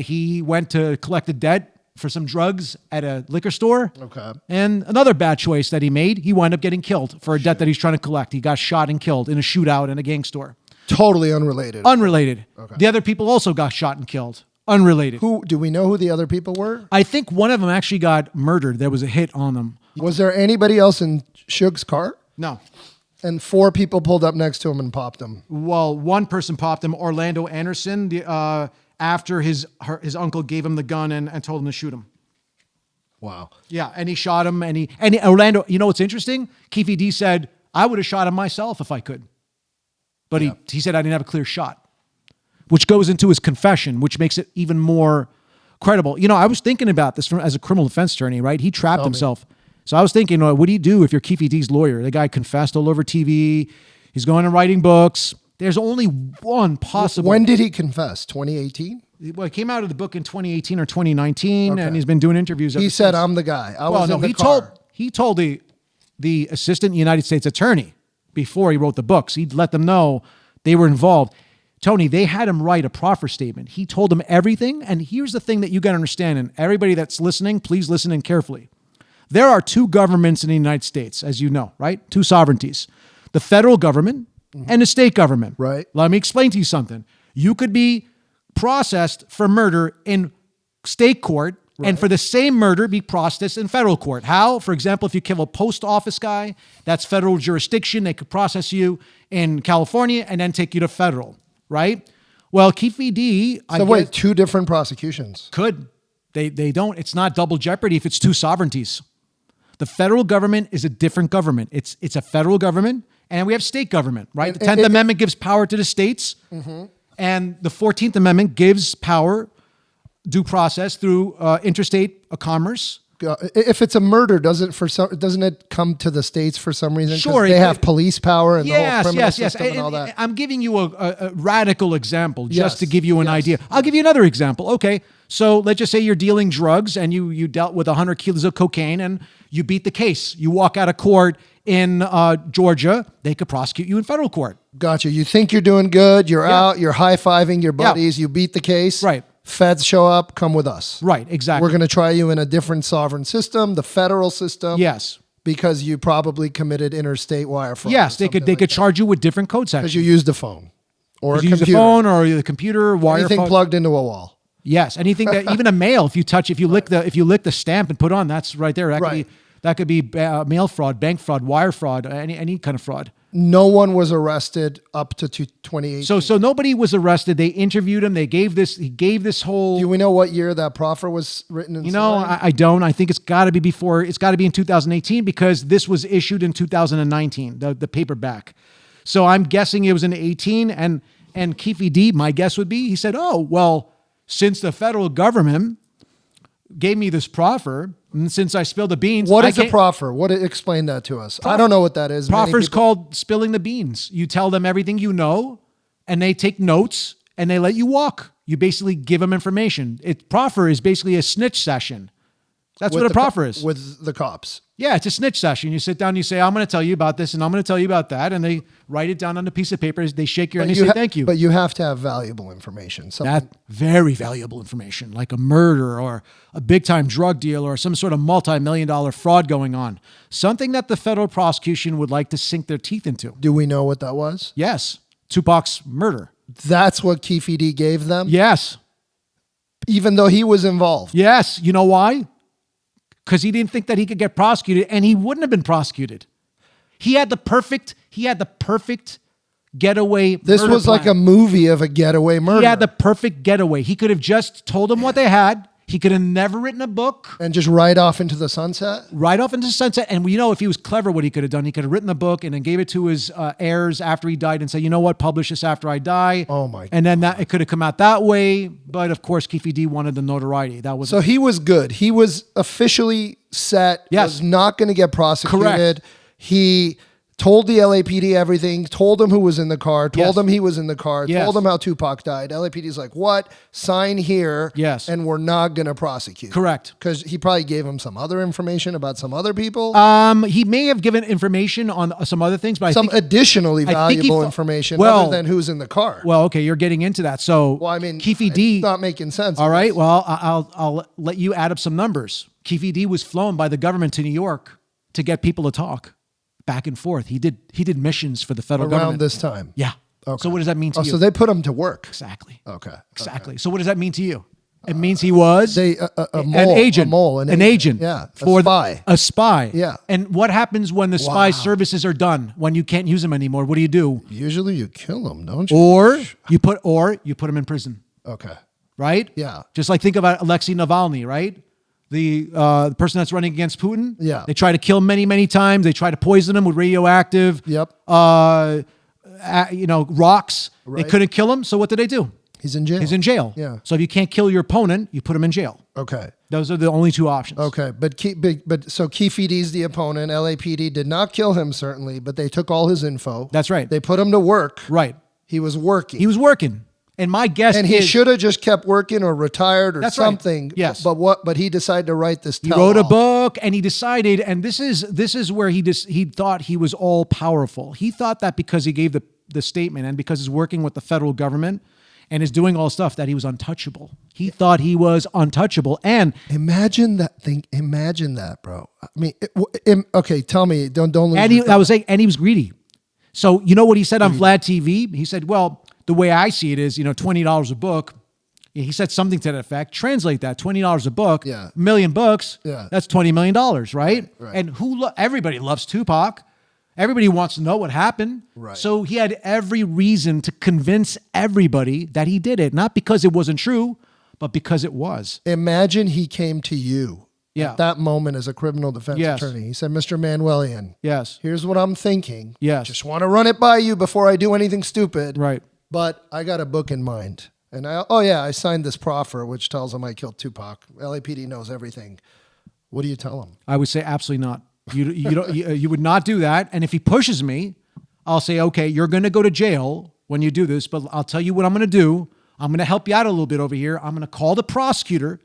He went to collect a debt for some drugs at a liquor store. Okay. And another bad choice that he made, he wound up getting killed for a debt that he's trying to collect. He got shot and killed in a shootout in a gang store. Totally unrelated. Unrelated. Okay. The other people also got shot and killed. Unrelated. Who do we know who the other people were? I think one of them actually got murdered. There was a hit on them. Was there anybody else in Suge's car? No. And 4 people pulled up next to him and popped him. Well, one person popped him, Orlando Anderson, after his uncle gave him the gun and told him to shoot him. Wow. Yeah, and he shot him, and Orlando. You know what's interesting? Keffe D said, "I would have shot him myself if I could," but he said I didn't have a clear shot, which goes into his confession, which makes it even more credible. You know, I was thinking about this as a criminal defense attorney, right? He trapped himself. So I was thinking, what do you do if you're Keffe D's lawyer? The guy confessed all over TV. He's going and writing books. There's only one possible. When did he confess? 2018? Well, he came out of the book in 2018 or 2019, and he's been doing interviews. He said, "I'm the guy." He told the assistant United States attorney before he wrote the books. He'd let them know they were involved. Tony, they had him write a proffer statement. He told them everything. And here's the thing that you got to understand, and everybody that's listening, please listen in carefully. There are 2 governments in the United States, as you know, right? 2 sovereignties: the federal government and the state government. Right. Let me explain to you something. You could be processed for murder in state court and for the same murder be processed in federal court. How? For example, if you kill a post office guy, that's federal jurisdiction. They could process you in California and then take you to federal, right? Well, Keffe D... So wait, 2 different prosecutions. Could. They don't. It's not double jeopardy if it's 2 sovereignties. The federal government is a different government. It's a federal government, and we have state government, right? The 10th Amendment gives power to the states, and the 14th Amendment gives power, due process through interstate commerce. If it's a murder, doesn't it come to the states for some reason? Sure, they have police power and the whole criminal system and all that. I'm giving you a radical example just to give you an idea. I'll give you another example. Okay, so let's just say you're dealing drugs and you dealt with 100 kilos of cocaine and you beat the case. You walk out of court in Georgia, they could prosecute you in federal court. Gotcha. You think you're doing good. You're out. You're high-fiving your buddies. You beat the case. Right. Feds show up, come with us. Right, exactly. We're going to try you in a different sovereign system, the federal system. Yes. Because you probably committed interstate wire fraud. Yes, they could charge you with different code sections. Because you used a phone or a computer. Use a phone or the computer, wire anything plugged into a wall. Yes, anything that even a mail. If you lick the stamp and put on, that's right there. That could be mail fraud, bank fraud, wire fraud, any kind of fraud. No one was arrested up to 2018. So nobody was arrested. They interviewed him. He gave this whole. Do we know what year that proffer was written in? I don't. I think it's got to be before. It's got to be in 2018 because this was issued in 2019, the paperback. So I'm guessing it was in 18. And Keffe D, my guess would be, he said, "Oh well, since the federal government gave me this proffer, and since I spilled the beans." What is a proffer? Explain that to us. I don't know what that is. Proffer's called spilling the beans. You tell them everything you know, and they take notes, and they let you walk. You basically give them information. Proffer is basically a snitch session. That's what a proffer is. With the cops. Yeah, it's a snitch session. You sit down and you say, "I'm going to tell you about this, and I'm going to tell you about that," and they write it down on a piece of paper. They shake your hand and they say, "Thank you." But you have to have valuable information. That very valuable information, like a murder or a big-time drug deal or some sort of multi-million-dollar fraud going on. Something that the federal prosecution would like to sink their teeth into. Do we know what that was? Yes. Tupac's murder. That's what Keffe D gave them? Yes. Even though he was involved? Yes. You know why? Because he didn't think that he could get prosecuted, and he wouldn't have been prosecuted. He had the perfect getaway. This was like a movie of a getaway murder. He had the perfect getaway. He could have just told them what they had. He could have never written a book. And just ride off into the sunset? Right off into the sunset. And if he was clever, what he could have done, he could have written a book and then gave it to his heirs after he died and said, "You know what, publish this after I die." Oh my God. And then it could have come out that way. But of course, Keffe D wanted the notoriety. So he was good. He was officially set. Yes. Was not going to get prosecuted. Correct. He told the LAPD everything, told them who was in the car, told them he was in the car, told them how Tupac died. LAPD's like, "What? Sign here." Yes. And we're not going to prosecute. Correct. Because he probably gave him some other information about some other people. He may have given information on some other things, but additionally valuable information other than who's in the car. Well, okay, you're getting into that. So, Keffe D, it's not making sense. All right. Well, I'll let you add up some numbers. Keffe D was flown by the government to New York to get people to talk. Back and forth. He did missions for the federal government. Around this time? Yeah. Okay. So what does that mean to you? So they put him to work. Exactly. Okay. Exactly. So what does that mean to you? It means he was a mole, an agent, an agent, yeah, for a spy. a spy. Yeah. And what happens when the spy services are done? When you can't use them anymore, what do? Usually you kill them, don't you? Or you put them in prison. Okay. Right? Yeah. Just like think about Alexei Navalny, right? The person that's running against Putin. Yeah. They try to kill him many, many times. They try to poison him with radioactive. Yep. Rocks. Right. They couldn't kill him. So what did they do? He's in jail. He's in jail. Yeah. So if you can't kill your opponent, you put him in jail. Okay. Those are the only two options. Okay. So Keffe D's the opponent. LAPD did not kill him, certainly, but they took all his info. That's right. They put him to work. Right. He was working. He was working. And my guess and he should have just kept working or retired or something. Right. Yes. But he decided to write this He wrote a book and he decided, and this is where he thought he was all powerful. He thought that because he gave the statement and because he's working with the federal government and is doing all stuff that he was untouchable. He thought he was untouchable. And imagine that, bro. I mean, okay, tell me, don't lose. And he was greedy. So you know what he said on Vlad TV? He said, well, the way I see it is, $20 a book. He said something to that effect. Translate that, $20 a book, $1 million books. Yeah. That's $20 million, right? Right. And everybody loves Tupac. Everybody wants to know what happened. Right. So he had every reason to convince everybody that he did it, not because it wasn't true, but because it was. Imagine he came to you at that moment as a criminal defense attorney. He said, Mr. Manuelian, here's what I'm thinking. Just want to run it by you before I do anything stupid. Right. But I got a book in mind. And I signed this proffer, which tells him I killed Tupac. LAPD knows everything. What do you tell him? I would say absolutely not. You would not do that. And if he pushes me, I'll say, okay, you're going to go to jail when you do this, but I'll tell you what I'm going to do. I'm going to help you out a little bit over here. I'm going to call the prosecutor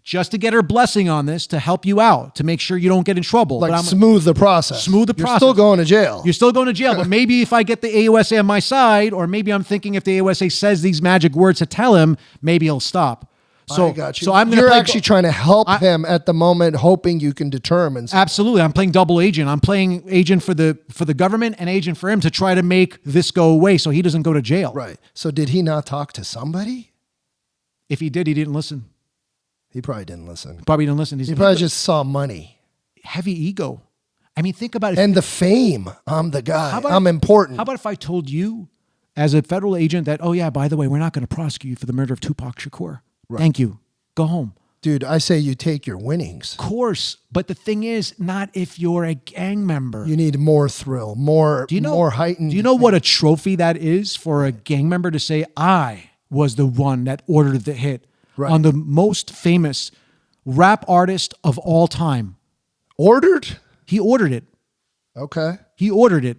just to get her blessing on this, to help you out, to make sure you don't get in trouble. Like smooth the process. Smooth the process. You're still going to jail. You're still going to jail. But maybe if I get the AUSA on my side, or maybe I'm thinking if the AUSA says these magic words to tell him, maybe he'll stop. So, I got you. So you're actually trying to help him at the moment, hoping you can determine something. Absolutely. I'm playing double agent. I'm playing agent for the government and agent for him to try to make this go away so he doesn't go to jail. Right. So did he not talk to somebody? If he did, he didn't listen. He probably didn't listen. He probably just saw money. Heavy ego. I mean, think about it. And the fame. I'm the guy. I'm important. How about if I told you as a federal agent that, oh yeah, by the way, we're not going to prosecute you for the murder of Tupac Shakur. Right. Thank you. Go home. Dude, I say you take your winnings. Of course. But the thing is, not if you're a gang member. You need more thrill, more heightened. Do you know what a trophy that is for a gang member to say, I was the one that ordered the hit on the most famous rap artist of all time? Ordered? He ordered it. Okay. He ordered it.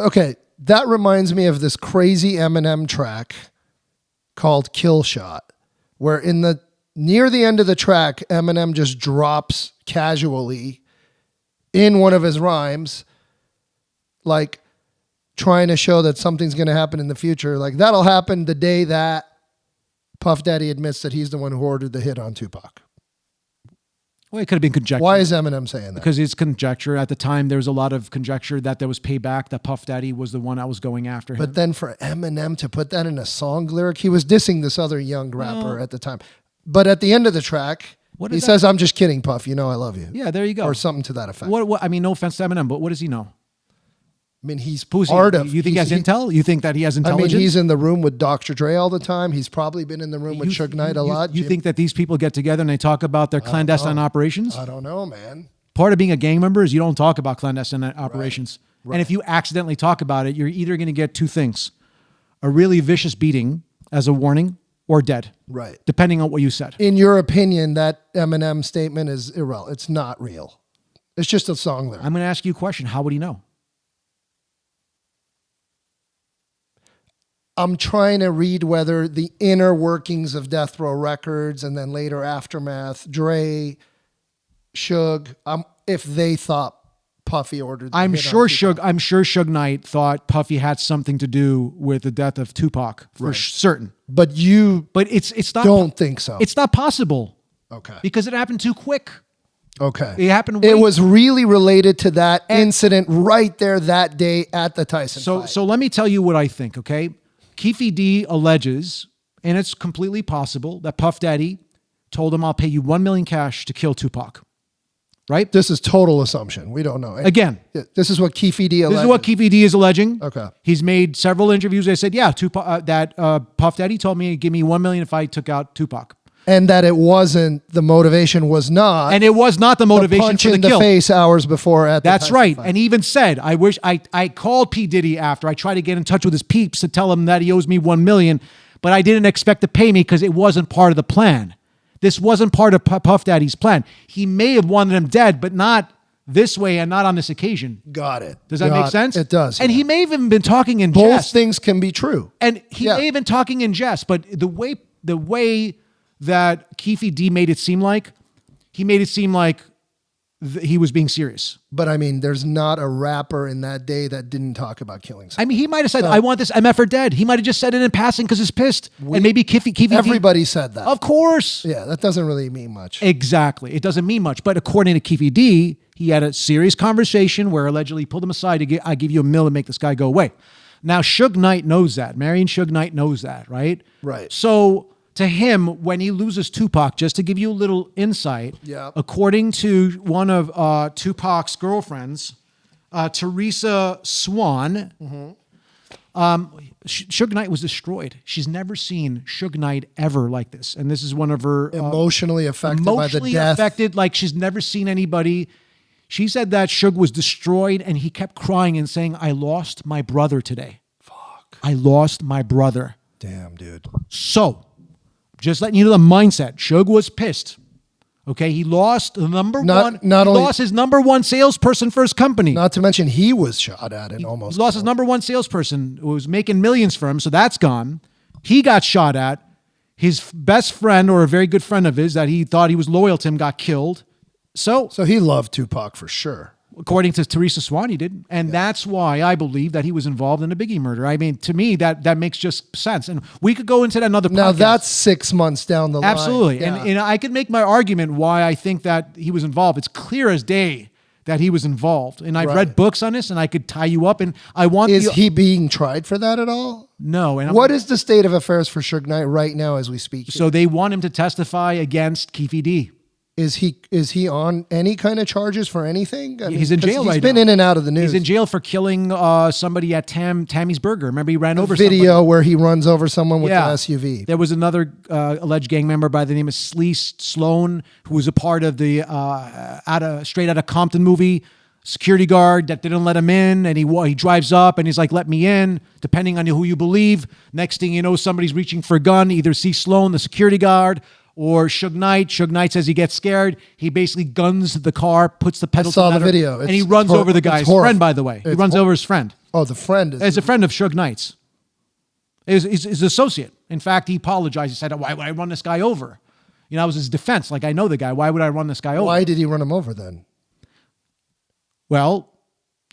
Okay. That reminds me of this crazy Eminem track called Kill Shot, where near the end of the track, Eminem just drops casually in one of his rhymes, like trying to show that something's going to happen in the future. Like that'll happen the day that Puff Daddy admits that he's the one who ordered the hit on Tupac. Well, it could have been conjecture. Why is Eminem saying that? Because it's conjecture. At the time, there was a lot of conjecture that there was payback, that Puff Daddy was the one that was going after him. But then for Eminem to put that in a song lyric, he was dissing this other young rapper at the time. But at the end of the track, he says, I'm just kidding, Puff. You know I love you. Yeah, there you go. Or something to that effect. I mean, no offense to Eminem, but what does he know? I mean, he's part of... You think he has intel? You think that he has intelligence? I mean, he's in the room with Dr. Dre all the time. He's probably been in the room with Suge Knight a lot. You think that these people get together and they talk about their clandestine operations? I don't know, man. Part of being a gang member is you don't talk about clandestine operations. Right. And if you accidentally talk about it, you're either going to get two things. A really vicious beating as a warning or dead. Right. Depending on what you said. In your opinion, that Eminem statement is irrelevant. It's not real. It's just a song lyric. I'm going to ask you a question. How would he know? I'm trying to read whether the inner workings of Death Row Records and then later Aftermath, Dre, Suge, if they thought Puffy ordered the I'm sure Suge Knight thought Puffy had something to do with the death of Tupac for certain. But it's not. Don't think so. It's not possible. Okay. Because it happened too quick. Okay. It happened. It was really related to that incident right there that day at the Tyson fight. So let me tell you what I think. Okay. Keffe D alleges, and it's completely possible, that Puff Daddy told him, I'll pay you $1 million cash to kill Tupac. Right? This is total assumption. We don't know. Again. This is what Keffe D alleged. This is what Keffe D is alleging. Okay. He's made several interviews. They said, yeah, Tupac, Puff Daddy told me, give me $1 million if I took out Tupac. And that it wasn't, the motivation was not. And it was not the motivation punch for the in the kill. face hours before at the That's Tyson right. fight. And he even said, I called P. Diddy after. I tried to get in touch with his peeps to tell him that he owes me $1 million, but I didn't expect to pay me because it wasn't part of the plan. This wasn't part of Puff Daddy's plan. He may have wanted him dead, but not this way and not on this occasion. Got it. Does that make sense? It does. And yeah. he may have even been talking in Both jest. things can be true. And he may have been talking in jest, but the way that Keffe D made it seem like, he made it seem like he was being serious. But I mean, there's not a rapper in that day that didn't talk about killing someone. I mean, he might have said, I want this MF dead. He might have just said it in passing because he's pissed. And maybe Keffe D. Everybody said that. Of course. Yeah, that doesn't really mean much. Exactly. It doesn't mean much. But according to Keffe D, he had a serious conversation where allegedly he pulled him aside to I give you $1 million and make this guy go away. Now, Suge Knight knows that. Marion Suge Knight knows that, right? Right. So to him, when he loses Tupac, just to give you a little insight, according to one of Tupac's girlfriends, Teresa Swan, Suge Knight was destroyed. She's never seen Suge Knight ever like this. And this is one of her... emotionally affected by the death. Affected, like she's never seen anybody. She said that Suge was destroyed and he kept crying and saying, I lost my brother today. Fuck. I lost my brother. Damn, dude. So, just letting you know the mindset. Suge was pissed. Okay, he lost the lost his number one salesperson for his company. Not to mention he was shot at and almost. He lost his number one salesperson who was making millions for him, so that's gone. He got shot at. His best friend, or a very good friend of his, that he thought he was loyal to him, got killed. So he loved Tupac for sure. According to Teresa Swan, he did. And that's why I believe that he was involved in the Biggie murder. I mean, to me, that makes just sense. And we could go into that another podcast. Now, that's 6 months down the line. Absolutely. Yeah. And I could make my argument why I think that he was involved. It's clear as day that he was involved. And I've read books on this, and I could tie you up. And I want... Is he being tried for that at all? No. And what is the state of affairs for Suge Knight right now as we speak? So they want him to testify against Keffe D. Is he on any kind of charges for anything? I mean, he's in jail right now. He's been in and out of the news. He's in jail for killing somebody at Tammy's Burger. Remember, he ran over video somebody. Where he runs over someone with an SUV. There was another alleged gang member by the name of Sleece Sloan, who was a part of the Straight Outta Compton movie. Security guard that didn't let him in, and he drives up and he's like, let me in, depending on who you believe. Next thing you know, somebody's reaching for a gun, either C. Sloan, the security guard, or Suge Knight. Suge Knight says he gets scared. He basically guns the car, puts the pedal to the metal, video. and he runs over the guy's friend, by the way. He runs over his friend. Oh, the friend. It's a friend of Suge Knight's. He's his associate. In fact, he apologized. He said, why would I run this guy over? You know, that was his defense. Like, I know the guy. Why would I run this guy over? Why did he run him over then? Well,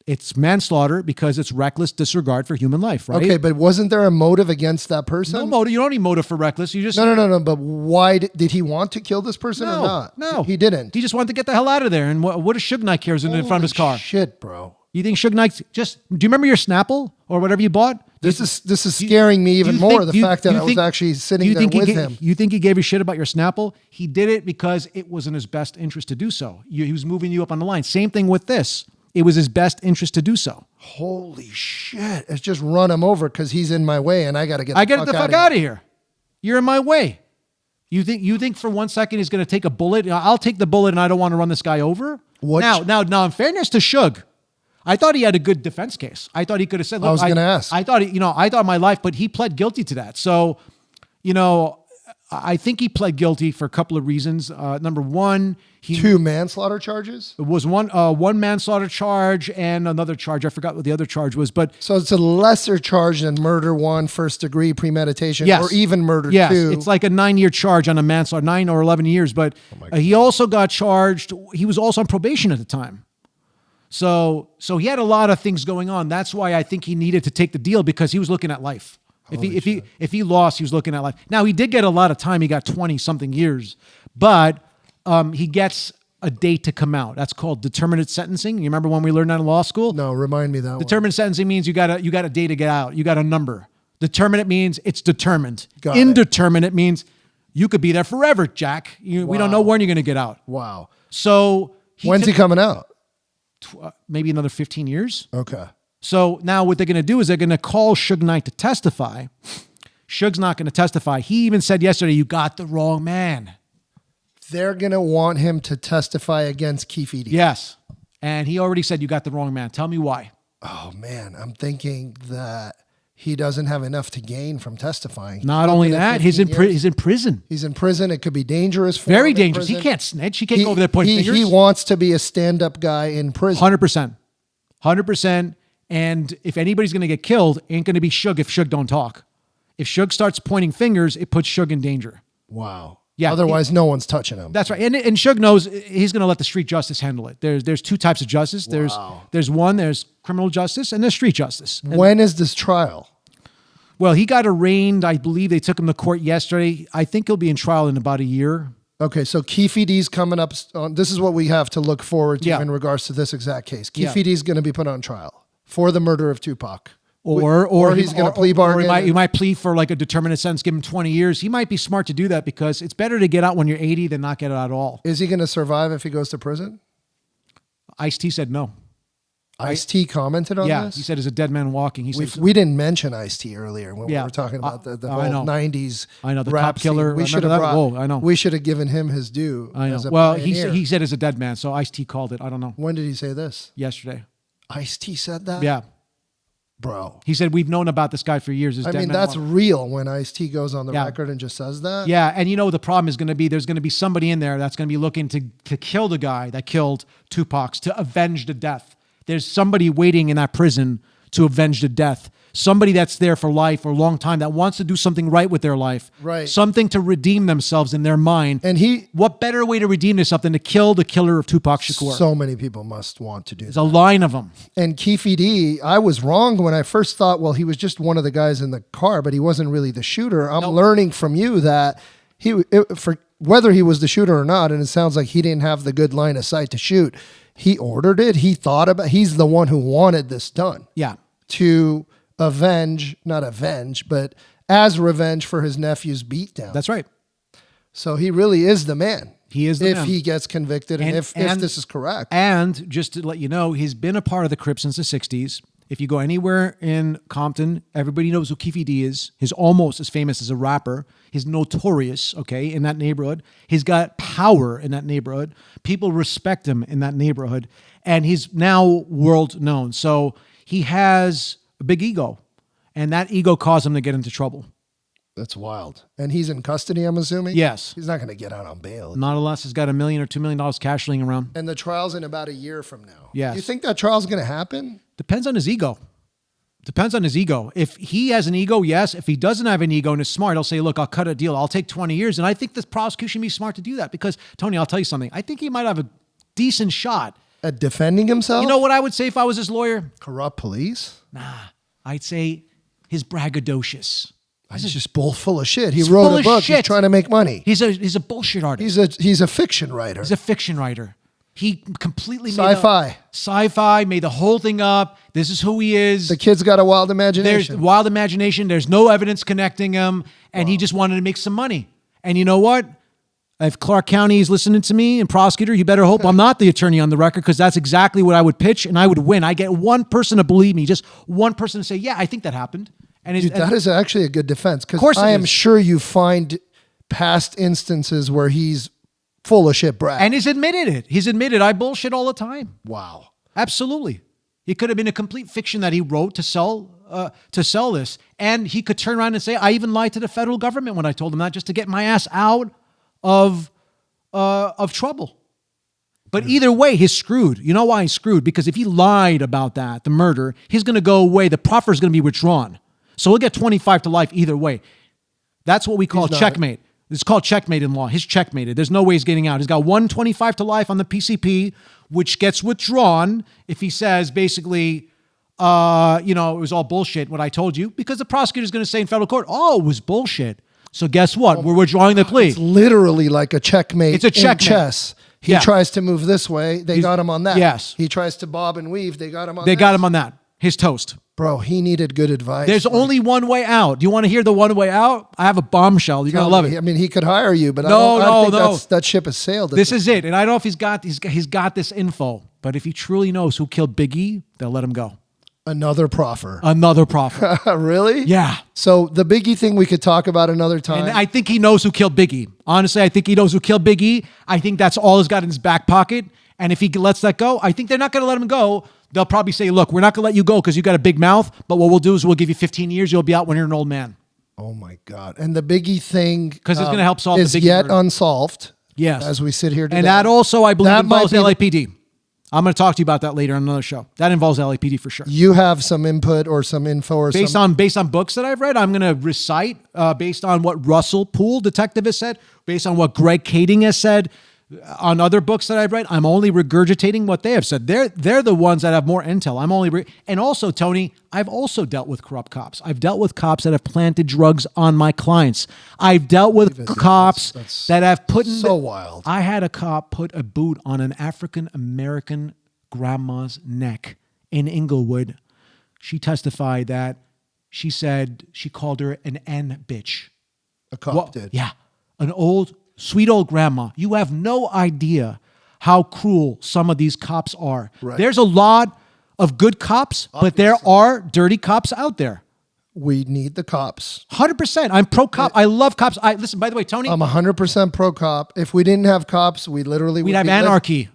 it's manslaughter because it's reckless disregard for human life, right? Okay, but wasn't there a motive against that person? No motive. You don't need motive for reckless. You just... No. But why did he want to kill this person or not? No. He didn't. He just wanted to get the hell out of there. And what does Suge Knight cares in front of his car? Shit, bro. You think Suge Knight do you remember your Snapple or whatever you bought? This is scaring me even more. The fact that I was actually sitting there with him. You think he gave a shit about your Snapple? He did it because it was in his best interest to do so. He was moving you up on the line. Same thing with this. It was his best interest to do so. Holy shit. It's just run him over because he's in my way and I got to get the fuck out of here. You're in my way. You think for 1 second he's going to take a bullet? I'll take the bullet and I don't want to run this guy over? Now, in fairness to Suge, I thought he had a good defense case. I thought he could have said, look, I was going to ask. I thought my life, but he pled guilty to that. So, I think he pled guilty for a couple of reasons. Number one, 2 manslaughter charges? It was one manslaughter charge and another charge. I forgot what the other charge was, but so it's a lesser charge than murder 1, first degree premeditation, or even murder 2. It's like a 9-year charge on a manslaughter, 9 or 11 years. But he also got charged. He was also on probation at the time. So he had a lot of things going on. That's why I think he needed to take the deal because he was looking at life. If he lost, he was looking at life. Now he did get a lot of time. He got 20 something years, but he gets a date to come out. That's called determinate sentencing. You remember when we learned that in law school? No, remind me that. Determinate sentencing means you got a date to get out. You got a number. Determinate means it's determined. Got Indeterminate means You could be there forever, Jack. We don't know when you're going to get out. Wow. So when's he coming out? Maybe another 15 years. Okay. So now what they're going to do is they're going to call Suge Knight to testify. Suge's not going to testify. He even said yesterday, you got the wrong man. They're going to want him to testify against Keffe. Yes. And he already said, you got the wrong man. Tell me why. Oh, man. I'm thinking that he doesn't have enough to gain from testifying. Not only that, he's in prison. He's in prison. It could be dangerous for Very him dangerous. He can't snitch. He can't go over there pointing fingers. He wants to be a stand-up guy in prison. 100%. 100%. And if anybody's going to get killed, it ain't going to be Suge if Suge don't talk. If Suge starts pointing fingers, it puts Suge in danger. Wow. Yeah. Otherwise, no one's touching him. That's right. And Suge knows he's going to let the street justice handle it. There's two types of justice. Wow. There's criminal justice, and there's street justice. And when is this trial? Well, he got arraigned. I believe they took him to court yesterday. I think he'll be in trial in about a year. Okay, so Keffe D's coming up. This is what we have to look forward to in regards to this exact case. Keffe D's going to be put on trial for the murder of Tupac. Or he's going to plea bargain. Or he might plea for like a determinate sentence, give him 20 years. He might be smart to do that because it's better to get out when you're 80 than not get out at all. Is he going to survive if he goes to prison? Ice-T said no. Ice-T commented on this? Yeah, he said he's a dead man walking. He said, we didn't mention Ice-T earlier when we were talking about the whole 90s the rap cop killer. Scene. We should have given him his due. I know. Well, he said it's a dead man, so Ice-T called it. I don't know. When did he say this? Yesterday. Ice-T said that? Yeah. Bro. He said, we've known about this guy for years. That's real when Ice-T goes on the record and just says that. Yeah, and the problem is going to be there's going to be somebody in there that's going to be looking to kill the guy that killed Tupac, to avenge the death. There's somebody waiting in that prison to avenge the death. Somebody that's there for life or a long time that wants to do something right with their life. Right. Something to redeem themselves in their mind. And what better way to redeem themselves than to kill the killer of Tupac Shakur? So many people must want to do that. There's a line of them. And Keffe D, I was wrong when I first thought, well, he was just one of the guys in the car, but he wasn't really the shooter. I'm learning from you that for whether he was the shooter or not, and it sounds like he didn't have the good line of sight to shoot. He ordered it. He's the one who wanted this done. Yeah. To not avenge, but as revenge for his nephew's beatdown. That's right. So he really is the man. He is the man. If he gets convicted and if this is correct. And just to let you know, he's been a part of the Crips since the 60s. If you go anywhere in Compton, everybody knows who Keffe D is. He's almost as famous as a rapper. He's notorious, okay, in that neighborhood. He's got power in that neighborhood. People respect him in that neighborhood. And he's now world known. So he has a big ego. And that ego caused him to get into trouble. That's wild. And he's in custody, I'm assuming? Yes. He's not going to get out on bail. Not unless he's got $1 million or $2 million cash laying around. And the trial's in about a year from now. Yes. Do you think that trial's going to happen? Depends on his ego. Depends on his ego. If he has an ego, yes. If he doesn't have an ego and is smart, he'll say, look, I'll cut a deal. I'll take 20 years. And I think the prosecution be smart to do that because, Tony, I'll tell you something. I think he might have a decent shot at defending himself? You know what I would say if I was his lawyer? Corrupt police? Nah. I'd say his braggadocious. He's just full of shit. He wrote a book. He's trying to make money. He's a bullshit artist. He's a fiction writer. He's a fiction writer. He completely sci-fi. Made the whole thing up. This is who he is. The kid's got a wild imagination. There's wild imagination. There's no evidence connecting him. And he just wanted to make some money. And you know what? If Clark County is listening to me and prosecutor, you better hope I'm not the attorney on the record because that's exactly what I would pitch and I would win. I get one person to believe me, just one person to say, yeah, I think that happened. And dude, that is actually a good defense because I am sure you find past instances where he's full of shit brag. And he's admitted it. He's admitted I bullshit all the time. Wow. Absolutely. It could have been a complete fiction that he wrote to sell this. And he could turn around and say, I even lied to the federal government when I told him that just to get my ass out of trouble. But either way, he's screwed. You know why he's screwed? Because if he lied about that, the murder, he's going to go away. The proffer is going to be withdrawn. So he'll get 25 to life either way. That's what we call checkmate. It's called checkmate in law. He's checkmated. There's no way he's getting out. He's got 125 to life on the PCP, which gets withdrawn if he says basically, it was all bullshit what I told you, because the prosecutor's going to say in federal court, oh, it was bullshit. So guess what? We're withdrawing the plea. It's literally like a checkmate. It's a checkmate. In chess. He tries to move this way. They got him on that. Yes. He tries to bob and weave. They got him on that. They got him on that. His toast. Bro, he needed good advice. There's only one way out. Do you want to hear the one way out? I have a bombshell. You're going to love it. I mean, he could hire you, but No, I don't no. think that ship has sailed. This is it. And I don't know if he's got this info, but if he truly knows who killed Biggie, they'll let him go. Another proffer. Another proffer. Really? Yeah. So the Biggie thing we could talk about another time. And I think he knows who killed Biggie. Honestly, I think he knows who killed Biggie. I think that's all he's got in his back pocket. And if he lets that go, I think they're not going to let him go. They'll probably say, look, we're not going to let you go because you got a big mouth, but what we'll do is we'll give you 15 years. You'll be out when you're an old man. Oh my God. And the Biggie thing. Because it's going to help solve the is Biggie yet murder. unsolved. Yes. As we sit here today. And that also, I believe, That involves might be LAPD. I'm going to talk to you about that later on another show. That involves LAPD for sure. You have some input or some info or Based on books that I've read, I'm going to recite based on what Russell Poole, detective, has said, based on what Greg Kading has said, on other books that I've read. I'm only regurgitating what they have said. They're the ones that have more intel. And also, Tony, I've also dealt with corrupt cops. I've dealt with cops that have planted drugs on my clients. I've dealt with cops that have put in wild. I had a cop put a boot on an African American grandma's neck in Inglewood. She testified that she said she called her an N bitch. A cop did. Yeah. An sweet old grandma. You have no idea how cruel some of these cops are. Right. There's a lot of good cops, but there are dirty cops out there. We need the cops. 100%. I'm pro cop. I love cops. Listen, by the way, Tony. I'm 100% pro cop. If we didn't have cops, we'd have anarchy.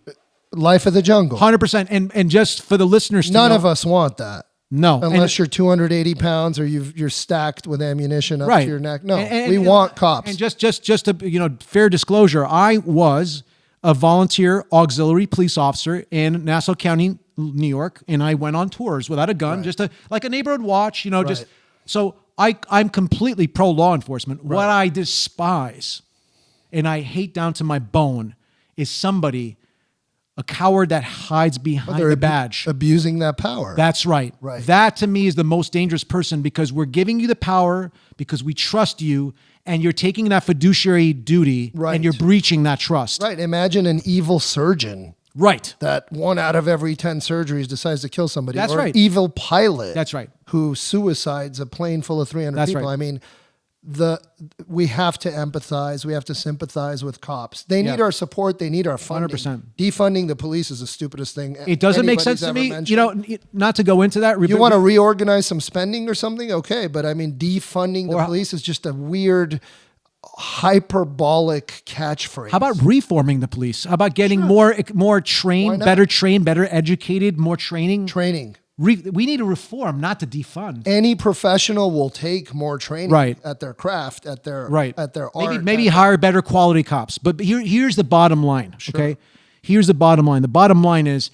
Life of the jungle. 100%. And just for the listeners to know. None of us want that. No. Unless you're 280 pounds or you're stacked with ammunition up to your neck. No, we want cops. And just to, fair disclosure, I was a volunteer auxiliary police officer in Nassau County, New York, and I went on tours without a gun, just like a neighborhood watch, so I'm completely pro law enforcement. Right. What I despise and I hate down to my bone is a coward that hides behind the badge. Abusing that power. That's right. Right. That to me is the most dangerous person because we're giving you the power because we trust you and you're taking that fiduciary duty and you're breaching that trust. Right. Imagine an evil surgeon. Right. That 1 out of every 10 surgeries decides to kill somebody. That's or right. An evil pilot. That's right. Who suicides a plane full of 300 That's people. right. I mean, we have to empathize. We have to sympathize with cops. They need our support. They need our funding. 100%. Defunding the police is the stupidest thing. It doesn't make sense to me. Not to go into that. You want to reorganize some spending or something? Okay. But I mean, defunding the police is just a weird, hyperbolic catchphrase. How about reforming the police? How about getting more trained, better educated, more training? We need to reform, not to defund. Any professional will take more training at their craft, at their art. Maybe hire better quality cops. But here's the bottom line, okay? Here's the bottom line. The bottom line is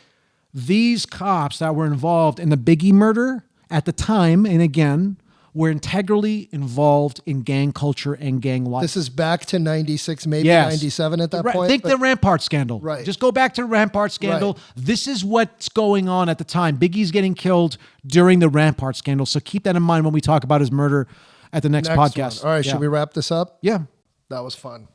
these cops that were involved in the Biggie murder at the time, and again, were integrally involved in gang culture and gang life. This is back to 96, maybe 97 at that point. Think the Rampart scandal. Right. Just go back to the Rampart scandal. Right. This is what's going on at the time. Biggie's getting killed during the Rampart scandal. So keep that in mind when we talk about his murder at the next podcast. One. All right, should we wrap this up? Yeah. That was fun.